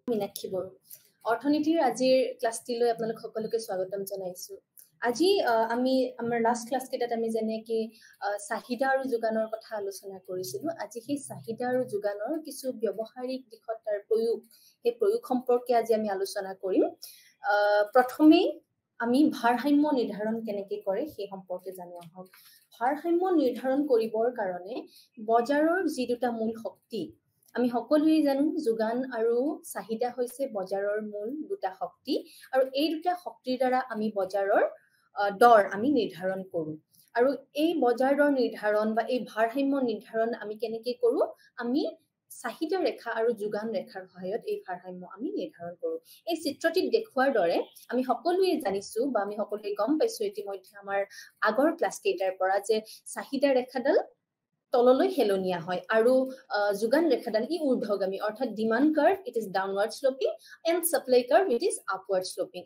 মীনাক্ষী বড়ো অৰ্থনীতিৰ আজিৰ ক্লাছটিলৈ আপোনালোক সকলোকে স্বাগতম জনাইছো আজি আমি আমাৰ লাষ্ট ক্লাছ কেইটাত আমি যেনেকৈ চাহিদা আৰু যোগানৰ কথা আলোচনা কৰিছিলো আজি সেই চাহিদা আৰু যোগানৰ কিছু ব্যৱহাৰিক দিশত তাৰ সেই প্ৰয়োগ সম্পৰ্কে আজি আমি আলোচনা কৰিম প্ৰথমে আমি ভাৰসাম্য নিৰ্ধাৰণ কেনেকৈ কৰে সেই সম্পৰ্কে জানো আহক ভাৰসাম্য নিৰ্ধাৰণ কৰিবৰ কাৰণে বজাৰৰ যি দুটা মূল শক্তি আমি সকলোৱে জানো যোগান আৰু চাহিদা হৈছে বজাৰৰ মূল দুটা শক্তি আৰু এই দুটা শক্তিৰ দ্বাৰা আমি বজাৰৰ দৰ আমি নিৰ্ধাৰণ কৰো আৰু এই বজাৰ দৰ নিৰ্ধাৰণ বা এই ভাৰসাম্য নিৰ্ধাৰণ আমি কেনেকৈ কৰো আমি চাহিদা ৰেখা আৰু যোগান ৰেখাৰ সহায়ত এই ভাৰসাম্য আমি নিৰ্ধাৰণ কৰো এই চিত্ৰটিত দেখুৱাৰ দৰে আমি সকলোৱে জানিছো বা আমি সকলোৱে গম পাইছো ইতিমধ্যে আমাৰ আগৰ ক্লাছ কেইটাৰ পৰা যে চাহিদা ৰেখাডাল তললৈ হেলনীয়া হয় আৰু যোগান ৰেখাডাল ই ঊৰ্ধ্বগামী অৰ্থাৎ demand curve it is downward sloping and supply curve it is upward sloping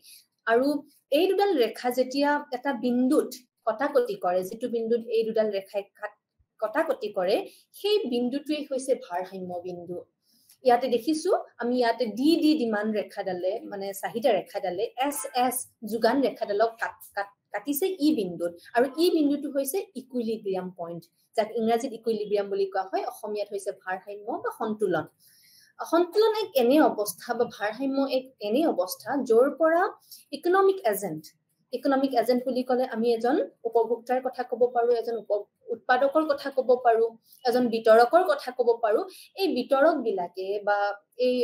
আৰু এই দুডাল ৰেখা যেতিয়া এটা বিন্দুত কটাকটি কৰে যিটো বিন্দুত এই দুডাল ৰেখাই কটাকটি কৰে সেই বিন্দুটোৱে হৈছে ভাৰসাম্য বিন্দু ইয়াতে দেখিছো আমি ইয়াতে ডি ডিমান্ড ৰেখাডালে মানে চাহিদা ৰেখাডালে এছ যোগান ৰেখাডালক কাটিছে ই বিন্দুত আৰু ই বিন্দুটো হৈছে ইকুইলিব্ৰিয়াম পইণ্ট যাক ইংৰাজীত ইকুইলিব্ৰিয়াম বুলি কোৱা হয় অসমীয়াত হৈছে ভাৰসাম্য বা সন্তুলন সন্তুলন এক এনে অৱস্থা বা ভাৰসাম্য এক এনে অৱস্থা য'ৰ পৰা ইকনমিক এজেন্ট বুলি ক'লে আমি এজন উপভোক্তাৰ কথা ক'ব পাৰো এজন উৎপাদকৰ কথা ক'ব পাৰো এজন বিতৰকৰ কথা ক'ব পাৰো এই বিতৰক বিলাকে বা এই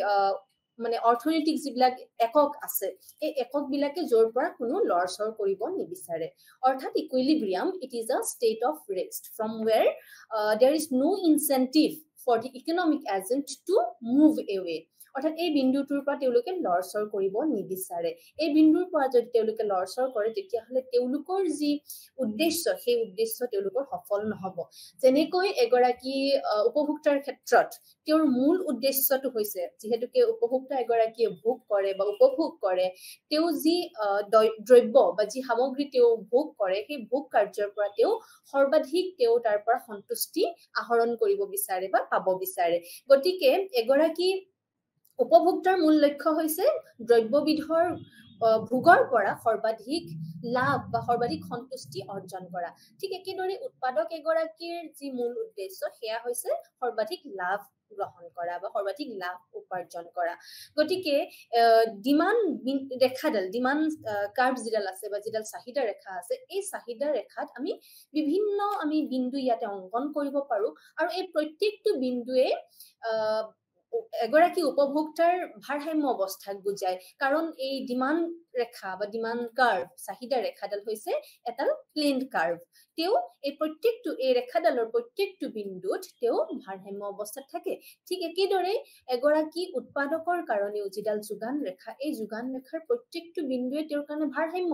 মানে অৰ্থনৈতিক যিবিলাক একক আছে এই একক বিলাকে য'ৰ পৰা কোনো লৰচৰ কৰিব নিবিচাৰে অৰ্থাৎ equilibrium it is a state of rest from where there is no incentive for the economic agent to move away অৰ্থাৎ এই বিন্দুটোৰ পৰা তেওঁলোকে লৰচৰ কৰিব নিবিচাৰে এই বিন্দুৰ পৰা যদি তেওঁলোকে লৰচৰ কৰে তেতিয়াহ'লে তেওঁলোকৰ যি উদ্দেশ্য সেই উদ্দেশ্য তেওঁলোকৰ সফল নহ'ব যেনেকৈ এগৰাকী উপভোক্তাৰ ক্ষেত্ৰত তেওঁৰ মূল উদ্দেশ্যটো হৈছে যিহেতুকে উপভোক্তা এগৰাকীয়ে ভোগ কৰে বা উপভোগ কৰে তেওঁ যি দ্ৰব্য বা যি সামগ্ৰী তেওঁ ভোগ কৰে সেই ভোগ কাৰ্যৰ পৰা তেওঁ সৰ্বাধিক তেওঁ তাৰ পৰা সন্তুষ্টি আহৰণ কৰিব বিচাৰে বা পাব বিচাৰে গতিকে এগৰাকী উপভোক্তাৰ মূল লক্ষ্য হৈছে দ্ৰব্যবিধৰ ভোগৰ পৰা সৰ্বাধিক লাভ বা সৰ্বাধিক সন্তুষ্টি অৰ্জন কৰা ঠিক একেদৰে উৎপাদক এগৰাকীৰ যি মূল উদ্দেশ্য সেয়া হৈছে সৰ্বাধিক লাভ গ্ৰহণ কৰা বা সৰ্বাধিক লাভ উপাৰ্জন কৰা গতিকে ডিমান্ড ৰেখাডাল ডিমান্ড কাৰ্ভ যিডাল আছে বা যিডাল চাহিদা ৰেখা আছে এই চাহিদা ৰেখাত আমি বিভিন্ন বিন্দু ইয়াতে অংকন কৰিব পাৰো আৰু এই প্ৰত্যেকটো বিন্দুৱে এগৰাকী উপভোক্তাৰ ভাৰসাম্য অৱস্থাক বুজায় কাৰণ এই ডিমান্ড ৰেখা বা ডিমান্ড কাৰ্ভ চাহিদা ৰেখাডাল হৈছে এটা প্লেন কাৰ্ভ তেওঁ এই প্ৰত্যেকটো এই ৰেখাডালৰ প্ৰত্যেকটো বিন্দুত তেওঁ ভাৰসাম্য অৱস্থাত থাকে ঠিক একেদৰে এগৰাকী উৎপাদকৰ কাৰণেও যিডাল যোগান ৰেখা এই যোগান ৰেখাৰ প্ৰত্যেকটো বিন্দুৱে তেওঁৰ কাৰণে ভাৰসাম্য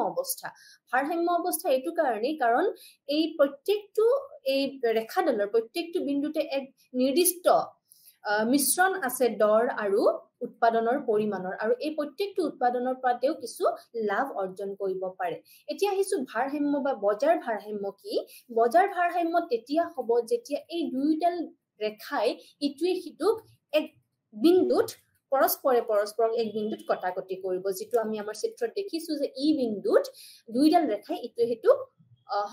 অৱস্থা এইটো কাৰণেই কাৰণ এই প্ৰত্যেকটো এই ৰেখাডালৰ প্ৰত্যেকটো বিন্দুতে এক নিৰ্দিষ্ট মিশ্ৰণ আছে দৰ আৰু উৎপাদনৰ পৰিমাণৰ আৰু এই প্ৰত্যেকটো উৎপাদনৰ পৰা তেওঁ কিছু লাভ অৰ্জন কৰিব পাৰে এতিয়া আহিছো ভাৰসাম্য বা বজাৰ ভাৰসাম্য কি বজাৰ ভাৰসাম্য তেতিয়া হ'ব যেতিয়া এই দুইডাল ৰেখাই ইটোৱে সিটোক এক বিন্দুত পৰস্পৰক এক বিন্দুত কটাকটি কৰিব যিটো আমি আমাৰ চিত্ৰত দেখিছো যে ই বিন্দুত দুইডাল ৰেখাই ইটোৱে সিটোক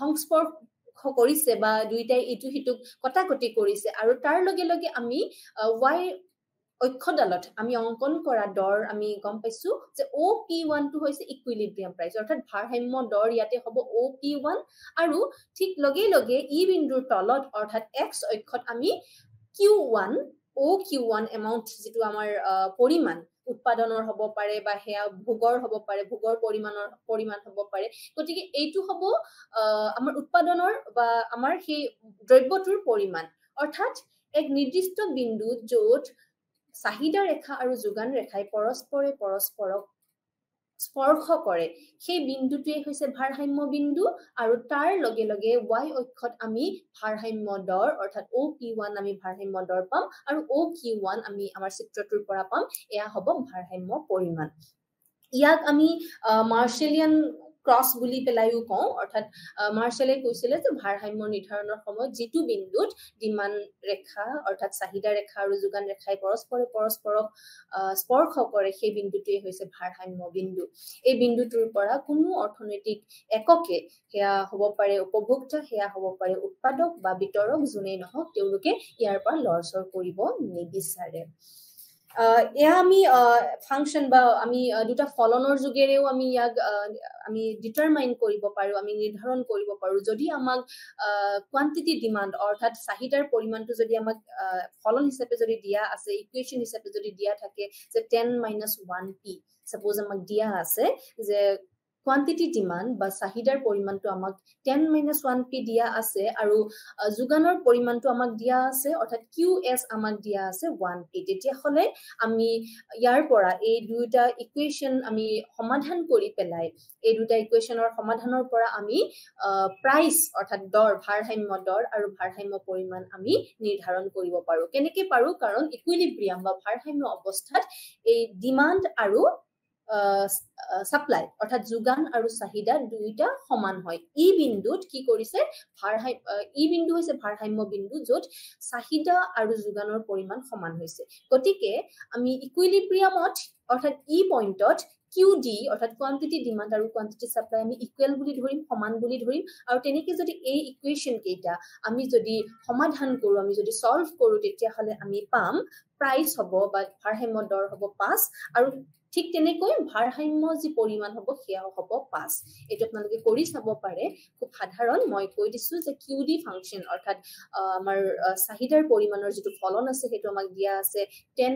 সংস্পৰ্শ কৰিছে বা দুইটাই ইটো সিটোক কটাকটি কৰিছে আৰু তাৰ লগে লগে আমি y অক্ষডালত আমি অংকন কৰা দৰ আমি গম পাইছো যে OP1 টো হৈছে ইকুইলিব্ৰিয়াম প্ৰাইচ অৰ্থাৎ ভাৰসাম্য দৰ ইয়াতে হ'ব OP1 আৰু ঠিক লগে লগে ই বিন্দুৰ তলত অৰ্থাৎ x অক্ষত আমি Q1 OQ1 এমাউন্ট যেটো আমাৰ পৰিমাণ উৎপাদনৰ হ'ব পাৰে বা হেয়া ভোগৰ হ'ব পাৰে ভোগৰ পৰিমাণ হ'ব পাৰে গতিকে এইটো হ'ব আমাৰ উৎপাদনৰ বা আমাৰ সেই দ্ৰব্যটোৰ পৰিমাণ অৰ্থাৎ এক নিৰ্দিষ্ট বিন্দু য'ত চাহিদা ৰেখা আৰু যোগান ৰেখাই পৰস্পৰক স্পৰ্শ কৰে সেই বিন্দুটোৱে হৈছে ভাৰসাম্য বিন্দু আৰু তাৰ লগে লগে y অক্ষত আমি ভাৰসাম্য দৰ অৰ্থাৎ OP1 আমি ভাৰসাম্য দৰ পাম আৰু OQ1 আমি আমাৰ চিত্ৰটোৰ পৰা পাম এয়া হ'ব ভাৰসাম্য পৰিমাণ ইয়াক আমি মাৰ্শ্বেলিয়ান ক্ৰছ বুলি পেলাইও কওঁ অৰ্থাৎ মাৰ্শ্বেলে কৈছিলে যে ভাৰসাম্য নিৰ্ধাৰণৰ সময়ত যিটো বিন্দুত ডিমাণ্ড ৰেখা অৰ্থাৎ চাহিদা ৰেখা আৰু যোগান ৰেখাই পৰস্পৰক স্পৰ্শ কৰে সেই বিন্দুটোৱে হৈছে ভাৰসাম্য বিন্দু এই বিন্দুটোৰ পৰা কোনো অৰ্থনৈতিক এককে সেয়া হ'ব পাৰে উপভোক্তা সেয়া হ'ব পাৰে উৎপাদক বা বিতৰক যোনেই নহওক তেওঁলোকে ইয়াৰ পৰা লৰচৰ কৰিব নিবিচাৰে এয়া আমি ফাংচন বা আমি দুটা ফলনৰ যোগেৰেও আমি ইয়াক আমি ডিটাৰমাইন কৰিব পাৰো আমি নিৰ্ধাৰণ কৰিব পাৰো যদি আমাক কোৱান্টিটি ডিমান্ড অৰ্থাৎ চাহিদাৰ পৰিমাণটো যদি আমাক ফলন হিচাপে যদি দিয়া আছে ইকুৱেশ্যন হিচাপে যদি দিয়া থাকে যে 10 - 1p সাপোজ আমাক দিয়া আছে যে কোয়ান্টিটি ডিমান্ড বা চাহিদাৰ পৰিমাণটো আমাক 10 - 1p দিয়া আছে আৰু যোগানৰ পৰিমাণটো আমাক দিয়া আছে অৰ্থাৎ qs আমাক দিয়া আছে 1p তেতিয়া হলে আমি ইয়াৰ পৰা এই দুটা ইকুৱেশ্যন আমি সমাধান কৰি পেলাই এই দুটা ইকুৱেশ্যনৰ সমাধানৰ পৰা আমি প্ৰাইস অৰ্থাৎ দৰ ভাৰসাম্য দৰ আৰু ভাৰসাম্য পৰিমাণ আমি নিৰ্ধাৰণ কৰিব পাৰো কেনেকৈ পাৰো কাৰণ ইকুইলিব্ৰিয়াম বা ভাৰসাম্য অৱস্থাত এই ডিমান্ড আৰু সাপ্লাই অৰ্থাৎ যোগান আৰু চাহিদা দুইটা সমান হয় ই বিন্দুত কি কৰিছে ই বিন্দু হৈছে ভাৰসাম্য বিন্দু য'ত চাহিদা আৰু যোগানৰ পৰিমাণ সমান হৈছে গতিকে আমি ইকুইলিব্ৰিয়ামত অৰ্থাৎ ই পইণ্টত QD অৰ্থাৎ কোয়ান্টিটি ডিমান্ড আৰু কোয়ান্টিটি সাপ্লাই আমি ইকুৱেল বুলি ধৰিম সমান বুলি ধৰিম আৰু তেনেকৈ যদি এই ইকুৱেশ্যন কেইটা আমি যদি সমাধান কৰো আমি যদি সলভ কৰো তেতিয়া হলে আমি পাম প্ৰাইস হ'ব বা ভাৰসাম্য দৰ হ'ব 5 আৰু ঠিক তেনেকৈ ভাৰসাম্য যি পৰিমাণ হ'ব সেয়াও হ'ব 5 এটো আপোনালোকে কৰি চাব পাৰে খুব সাধাৰণ মই কৈ দিছো যে QD ফাংচন অৰ্থাৎ আমাৰ চাহিদাৰ পৰিমাণৰ যেটো ফলন আছে হেতু আমাক দিয়া আছে 10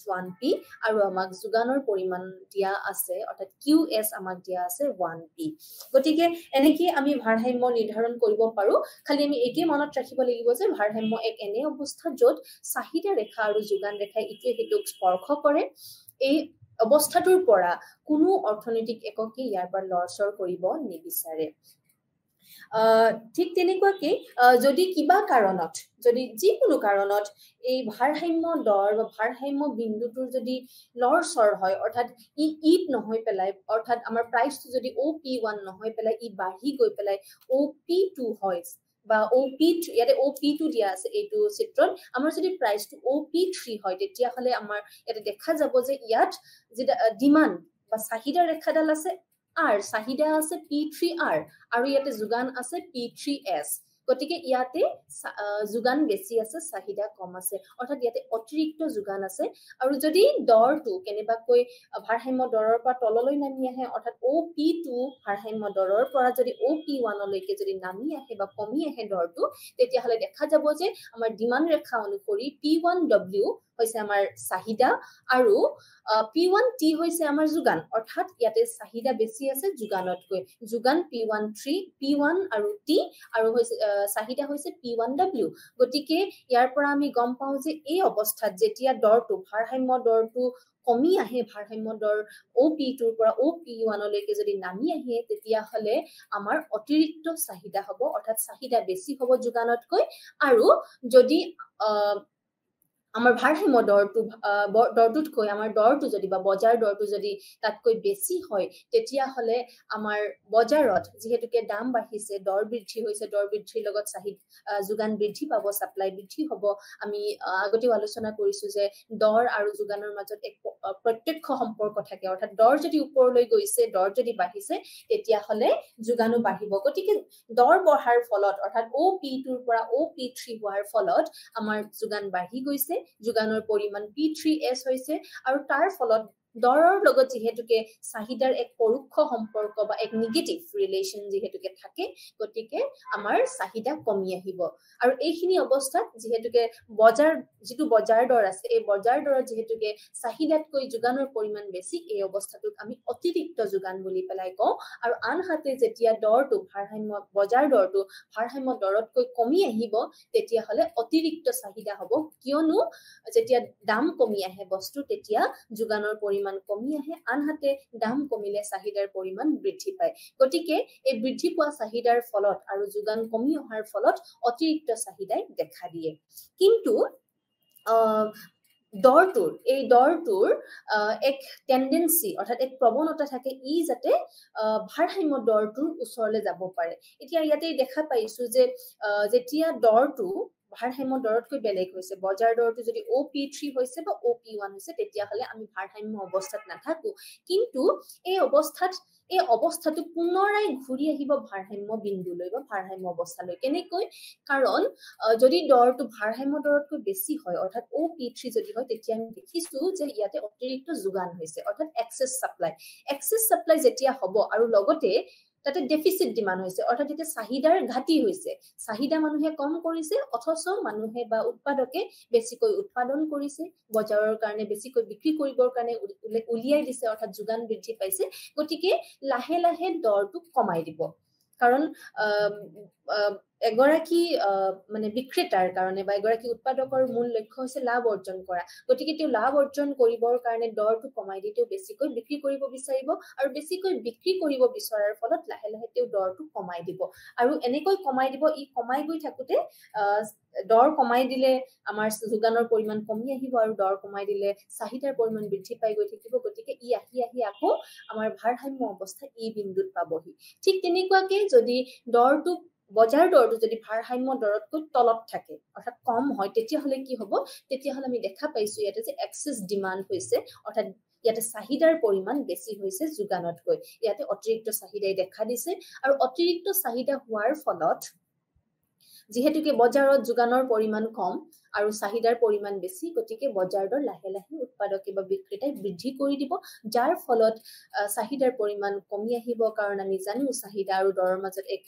- 1p আৰু আমাক যোগানৰ পৰিমাণ দিয়া আছে অৰ্থাৎ QS আমাক দিয়া আছে 1p গতিকে এনেকৈ আমি ভাৰসাম্য নিৰ্ধাৰণ কৰিব পাৰো খালি আমি একে মনত ৰাখিব লাগিব যে ভাৰসাম্য এক এনে অৱস্থা য'ত চাহিদা ৰেখা আৰু যোগান ৰেখাই ইটোৱে সিটোক স্পৰ্শ কৰে এই অৱস্থাটোৰ পৰা কোনো অৰ্থনৈতিক এককে ইয়াৰ পৰা লৰচৰ কৰিব নিবিচাৰে ঠিক তেনেকুৱাকৈ যদি কিবা কাৰণত যদি যিকোনো কাৰণত এই ভাৰসাম্য দৰ বা ভাৰসাম্য বিন্দুটোৰ যদি লৰচৰ হয় অৰ্থাৎ ইট নহয় পেলাই অৰ্থাৎ আমাৰ প্ৰাইচটো যদি OP1 নহয় পেলাই ই বাঢ়ি গৈ পেলাই OP2 হয় বা OP3 ইয়াতে OP2 দিয়া আছে এইটো চিত্ৰত আমাৰ যদি প্ৰাইচটো OP3 হয় তেতিয়া হলে আমাৰ ইয়াতে দেখা যাব যে ইয়াত যেটা ডিমান্ড বা চাহিদা ৰেখাডাল আছে R চাহিদা আছে P3R আৰু ইয়াতে যোগান আছে P3S গতিকে ইয়াতে যোগান বেছি আছে চাহিদা কম আছে অৰ্থাৎ ইয়াতে অতিৰিক্ত যোগান আছে আৰু যদি দৰটো কেনেবাকৈ ভাৰসাম্য দৰৰ পৰা তললৈ নামি আহে অৰ্থাৎ OP2 ভাৰসাম্য দৰৰ পৰা যদি OP1 লৈকে যদি নামি আহে বা কমি আহে দৰটো তেতিয়া হলে দেখা যাব যে আমাৰ ডিমান্ড ৰেখা অনুসৰি P1W হৈছে আমাৰ চাহিদা আৰু P1T হৈছে আমাৰ যোগান অৰ্থাৎ ইয়াতে চাহিদা বেছি আছে যোগানতকৈ যোগান P1 আৰু T আৰু হৈছে চাহিদা হৈছে P1W গতিকে ইয়াৰ পৰা আমি গম পাওঁ যে এই অৱস্থাত যেতিয়া দৰটো ভাৰসাম্য দৰটো কমি আহে ভাৰসাম্য দৰ OP2ৰ পৰা OP1 লৈকে যদি নামি আহে তেতিয়া হলে আমাৰ অতিৰিক্ত চাহিদা হ'ব অৰ্থাৎ চাহিদা বেছি হ'ব যোগানতকৈ আৰু যদি আমাৰ ভাৰসাম্য দৰটোতকৈ আমাৰ দৰটো যদি বা বজাৰ দৰটো যদি তাতকৈ বেছি হয় তেতিয়া হলে আমাৰ বজাৰত যেহেতুকে দাম বাঢ়িছে দৰ বৃদ্ধি হৈছে দৰ বৃদ্ধিৰ লগত যোগান বৃদ্ধি পাব সাপ্লাই বৃদ্ধি হ'ব আমি আগতেও আলোচনা কৰিছো যে দৰ আৰু যোগানৰ মাজত এক প্ৰত্যক্ষ সম্পৰ্ক থাকে অৰ্থাৎ দৰ যদি ওপৰলৈ গৈছে দৰ যদি বাঢ়িছে তেতিয়া হলে যোগানো বাঢ়িব গতিকে দৰ বঢ়াৰ ফলত অৰ্থাৎ OP2ৰ পৰা OP3 হোৱাৰ ফলত আমাৰ যোগান বাঢ়ি গৈছে যোগানৰ পৰিমাণ P3S হৈছে আৰু তাৰ ফলত দৰৰ লগত যেহেতুকে চাহিদাৰ এক পৰোক্ষ সম্পৰ্ক বা এক নেগেটিভ ৰিলেচন যেহেতুকে থাকে গতিকে আমাৰ চাহিদা কমি আহিব আৰু এইখিনি অৱস্থাত যেহেতুকে যিটো বজাৰ দৰ আছে এই বজাৰ দৰত যেহেতুকে চাহিদাতকৈ যোগানৰ পৰিমাণ বেছি এই অৱস্থাটোক আমি অতিৰিক্ত যোগান বুলি পেলাই কওঁ আৰু আনহাতে যেতিয়া দৰটো বজাৰ দৰটো ভাৰসাম্য দৰতকৈ কমি আহিব তেতিয়া হলে অতিৰিক্ত চাহিদা হ'ব কিয়নো যেতিয়া দাম কমি আহে বস্তু তেতিয়া যোগানৰ পৰিমাণ কমি আহে আনহাতে দাম কমিলে চাহিদাৰ পৰিমাণ বৃদ্ধি পায় গতিকে এই বৃদ্ধি পোৱা চাহিদাৰ ফলত আৰু যোগান কমি অহাৰ ফলত অতিৰিক্ত চাহিদাই দেখা দিয়ে কিন্তু দৰটোৰ এক টেন্ডেন্সি অৰ্থাৎ এক প্ৰৱণতা থাকে ই যাতে ভাৰসাম্য দৰটোৰ ওচৰলৈ যাব পাৰে এতিয়া ইয়াতে দেখা পাইছো যে যেতিয়া দৰটো ভাৰসাম্য দৰতকৈ বেলেগ হৈছে বজাৰ দৰটো যদি OP3 হৈছে বা OP1 হৈছে তেতিয়া হলে আমি ভাৰসাম্য অৱস্থাত নাথাকো কিন্তু এই অৱস্থাটো পুনৰাই ঘূৰি আহিব ভাৰসাম্য বিন্দুলৈ বা ভাৰসাম্য অৱস্থালৈ কেনেকৈ কাৰণ যদি দৰটো ভাৰসাম্য দৰতকৈ বেছি হয় অৰ্থাৎ OP3 যদি হয় তেতিয়া আমি দেখিছো যে ইয়াতে অতিৰিক্ত যোগান হৈছে অৰ্থাৎ এক্সেস সাপ্লাই যেতিয়া হ'ব আৰু লগতে তাতে ডেফিসিট ডিমান্ড হৈছে অৰ্থাৎ এটা চাহিদাৰ ঘাটি হৈছে চাহিদা মানুহে কম কৰিছে অথচ মানুহে বা উৎপাদকে বেছিকৈ উৎপাদন কৰিছে বজাৰৰ কাৰণে বেছিকৈ বিক্ৰী কৰিবৰ কাৰণে উলিয়াই দিছে অৰ্থাৎ যোগান বৃদ্ধি পাইছে গতিকে লাহে লাহে দৰটো কমাই দিব কাৰণ এগৰাকী মানে বিক্ৰেতাৰ কাৰণে বা এগৰাকী উৎপাদকৰ মূল লক্ষ্য হৈছে লাভ অৰ্জন কৰা গতিকে তেওঁ লাভ অৰ্জন কৰিবৰ কাৰণে দৰটো কমাই দি তেওঁ বেছিকৈ বিক্ৰী কৰিব বিচাৰিব আৰু বেছিকৈ বিক্ৰী কৰিব বিচৰাৰ ফলত লাহে লাহে তেওঁ দৰটো কমাই দিব আৰু এনেকৈ কমাই দিব ই কমাই গৈ থাকোতে দৰ কমাই দিলে আমাৰ যোগানৰ পৰিমাণ কমি আহিব আৰু দৰ কমাই দিলে চাহিদাৰ পৰিমাণ বৃদ্ধি পাই গৈ থাকিব গতিকে ই আহি আকৌ আমাৰ ভাৰসাম্য অৱস্থা এই বিন্দুত পাবহি ঠিক তেনেকুৱাকে যদি দৰটো বজাৰ দৰটো যদি ভাৰসাম্য দৰতকৈ তলত থাকে অৰ্থাৎ কম হয় তেতিয়া হলে কি হ'ব তেতিয়া হলে আমি দেখা পাইছো ইয়াতে যে এক্সেস ডিমান্ড হৈছে অৰ্থাৎ ইয়াতে চাহিদাৰ পৰিমাণ বেছি হৈছে যোগানতকৈ ইয়াতে অতিৰিক্ত চাহিদাই দেখা দিছে আৰু অতিৰিক্ত চাহিদা হোৱাৰ ফলত যেহেতুকে বজাৰত যোগানৰ পৰিমাণ কম আৰু চাহিদাৰ পৰিমাণ বেছি গতিকে বজাৰ দৰ লাহে লাহে উৎপাদকে বা বিক্ৰেতাই বৃদ্ধি কৰি দিব যাৰ ফলত চাহিদাৰ পৰিমাণ কমি আহিব কাৰণ আমি জানো চাহিদা আৰু দৰৰ মাজত এক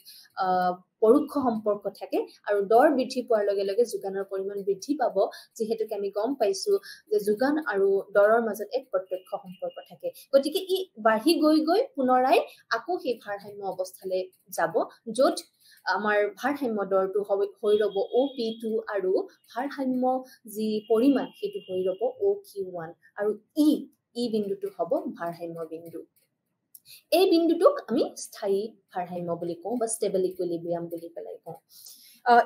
পৰোক্ষ সম্পৰ্ক থাকে আৰু দৰ বৃদ্ধি পোৱাৰ লগে লগে যোগানৰ পৰিমাণ বৃদ্ধি পাব যেহেতুকে আমি গম পাইছো যে যোগান আৰু দৰৰ মাজত এক প্ৰত্যক্ষ সম্পৰ্ক থাকে গতিকে ই বাঢ়ি গৈ পুনৰাই আকৌ সেই ভাৰসাম্য অৱস্থালৈ যাব য'ত আমাৰ ভাৰসাম্য দৰটো হৈ ৰব OP2 আৰু ভাৰসাম্য যি পৰিমাণ সেইটো হৈ ৰব OQ1 আৰু ই বিন্দুটো হ'ব ভাৰসাম্য বিন্দু এই বিন্দুটোক আমি স্থায়ী ভাৰসাম্য বুলি কওঁ বা ষ্টেবল ইকুইলিব্ৰিয়াম বুলি পেলাই কওঁ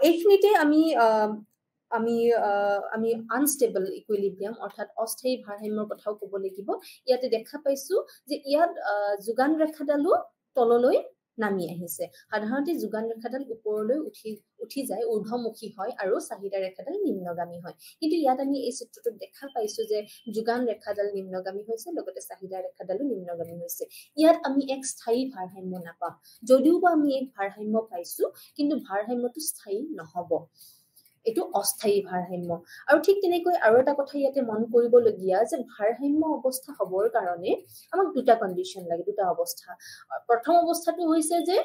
এইখিনিতে আমি আনষ্টেবল ইকুইলিব্ৰিয়াম অৰ্থাৎ অস্থায়ী ভাৰসাম্যৰ কথাও ক'ব লাগিব ইয়াতে দেখা পাইছো যে ইয়াত যোগান ৰেখাডালো তললৈ নামি আহিছে সাধাৰণতে যোগান ৰেখাডাল ওপৰলৈ উঠি যায় ঊৰ্ধ্বমুখী হয় আৰু চাহিদা ৰেখাডাল নিম্নগামী হয় কিন্তু ইয়াত আমি এই চিত্ৰটোত দেখা পাইছো যে যোগান ৰেখাডাল নিম্নগামী হৈছে লগতে চাহিদা ৰেখাডালো নিম্নগামী হৈছে ইয়াত আমি এক স্থায়ী ভাৰসাম্য নাপাম যদিও বা আমি এক ভাৰসাম্য পাইছো কিন্তু ভাৰসাম্যটো স্থায়ী নহব এটো অস্থায়ী ভাৰসাম্য আৰু ঠিক তেনেকৈ আৰু এটা কথা ইয়াতে মন কৰিবলগীয়া যে ভাৰসাম্য অৱস্থা হবৰ কাৰণে আমাক দুটা কন্ডিশন লাগে দুটা অৱস্থা প্ৰথম অৱস্থাটো হৈছে যে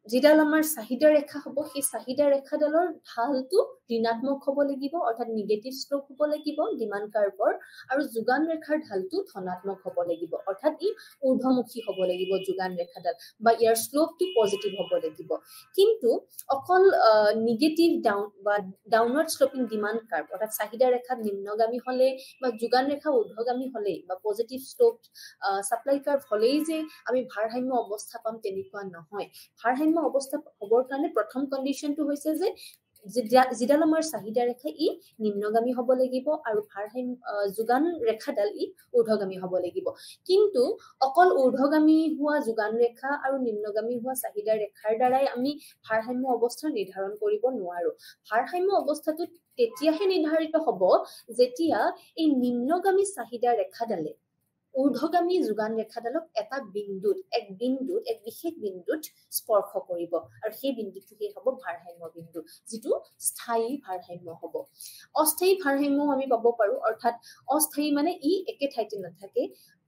যিডাল আমাৰ চাহিদা ৰেখা হ'ব সেই চাহিদা ৰেখাডালৰ ঢালটো ঋণাত্মক হ'ব লাগিব অৰ্থাৎ নিগেটিভ স্লোপ হ'ব লাগিব ডিমান্ড কাৰ্ভৰ আৰু যোগান ৰেখাৰ ঢালটো ধনাত্মক হ'ব লাগিব অৰ্থাৎ ই ঊৰ্ধ্বমুখী হ'ব লাগিব যোগান ৰেখাডাল বা ইয়াৰ স্লোপটো পজিটিভ হ'ব লাগিব কিন্তু অকল negative downward sloping demand curve অৰ্থাৎ চাহিদা ৰেখা নিম্নগামী হলে বা যোগান ৰেখা ঊৰ্ধ্বগামী হলে বা পজিটিভ স্লোপ সাপ্লাই কাৰ্ভ হলেই যে আমি ভাৰসাম্য অৱস্থা পাম তেনেকুৱা নহয় ভাৰসাম্য অৱস্থা হবৰ কাৰণে প্ৰথম কন্ডিশনটো হৈছে যে যিডাল আমাৰ চাহিদা ৰেখা ই নিম্নগামী হ'ব লাগিব আৰু যোগান ৰেখাডাল ই ঊৰ্ধ্বগামী হ'ব লাগিব কিন্তু অকল ঊৰ্ধ্বগামী হোৱা যোগান ৰেখা আৰু নিম্নগামী হোৱা চাহিদা ৰেখাৰ দ্বাৰাই আমি ভাৰসাম্য অৱস্থা নিৰ্ধাৰণ কৰিব নোৱাৰো ভাৰসাম্য অৱস্থাটো তেতিয়াহে নিৰ্ধাৰিত হ'ব যেতিয়া এই নিম্নগামী চাহিদা ৰেখাডালে ঊৰ্ধ্বগামী যোগান ৰেখাডালক এক বিশেষ বিন্দুত স্পৰ্শ কৰিব আৰু সেই বিন্দুটোকে হ'ব ভাৰসাম্য বিন্দু যিটো স্থায়ী ভাৰসাম্য হ'ব অস্থায়ী ভাৰসাম্য আমি পাব পাৰো অৰ্থাৎ অস্থায়ী মানে ই একে ঠাইতে নাথাকে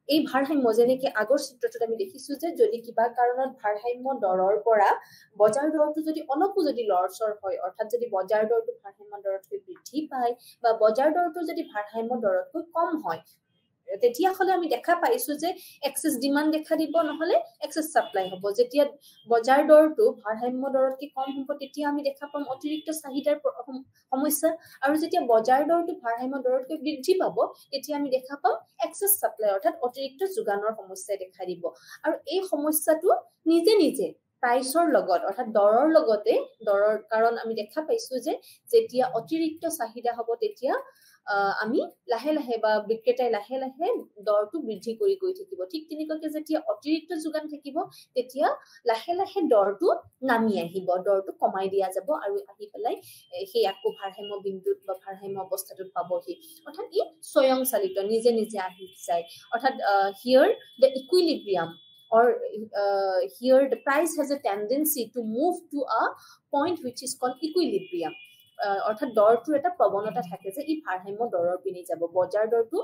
এই ভাৰসাম্য যেনেকৈ আগৰ চিত্ৰটোত আমি দেখিছো যে যদি কিবা কাৰণত ভাৰসাম্য দৰৰ পৰা বজাৰ দৰটো যদি অলপো যদি লৰচৰ হয় অৰ্থাৎ যদি বজাৰ দৰটো ভাৰসাম্য দৰতকৈ বৃদ্ধি পায় বা বজাৰ দৰটো যদি ভাৰসাম্য দৰতকৈ কম হয় তেতিয়া হলে আমি দেখা পাইছো যে এক্সেস ডিমান্ড দেখা দিব নহলে এক্সেস সাপ্লাই হ'ব যেতিয়া বজাৰ দৰটো ভাৰসাম্য দৰতকৈ কম হ'ব তেতিয়া আমি দেখা পাম অতিৰিক্ত চাহিদাৰ সমস্যা আৰু যেতিয়া বজাৰ দৰটো ভাৰসাম্য দৰতকৈ বৃদ্ধি পাব তেতিয়া আমি দেখা পাম এক্সেস সাপ্লাই অৰ্থাৎ অতিৰিক্ত যোগানৰ সমস্যাই দেখা দিব আৰু এই সমস্যাটো নিজে প্ৰাইচৰ লগত অৰ্থাৎ দৰৰ লগতে দৰৰ কাৰণ আমি দেখা পাইছো যে যেতিয়া অতিৰিক্ত চাহিদা হ'ব তেতিয়া আমি লাহে লাহে বা বিক্ৰেতাই লাহে লাহে দৰটো বৃদ্ধি কৰি গৈ থাকিব ঠিক তেনেকৈ যেতিয়া অতিৰিক্ত যোগান থাকিব তেতিয়া লাহে লাহে দৰটো নামি আহিব দৰটো কমাই দিয়া যাব আৰু আহি পেলাই সেই আকৌ ভাৰসাম্য বিন্দুত বা ভাৰসাম্য অৱস্থাটোত পাবহি অৰ্থাৎ ই স্বয়ংচালিত নিজে নিজে আহি যায় অৰ্থাৎ here the equilibrium or here the price has a tendency to move to a point which is called equilibrium অৰ্থাৎ দৰটোৰ এটা প্ৰৱণতা থাকে যে ই ভাৰসাম্য দৰৰ পিনে যাব বজাৰ দৰটো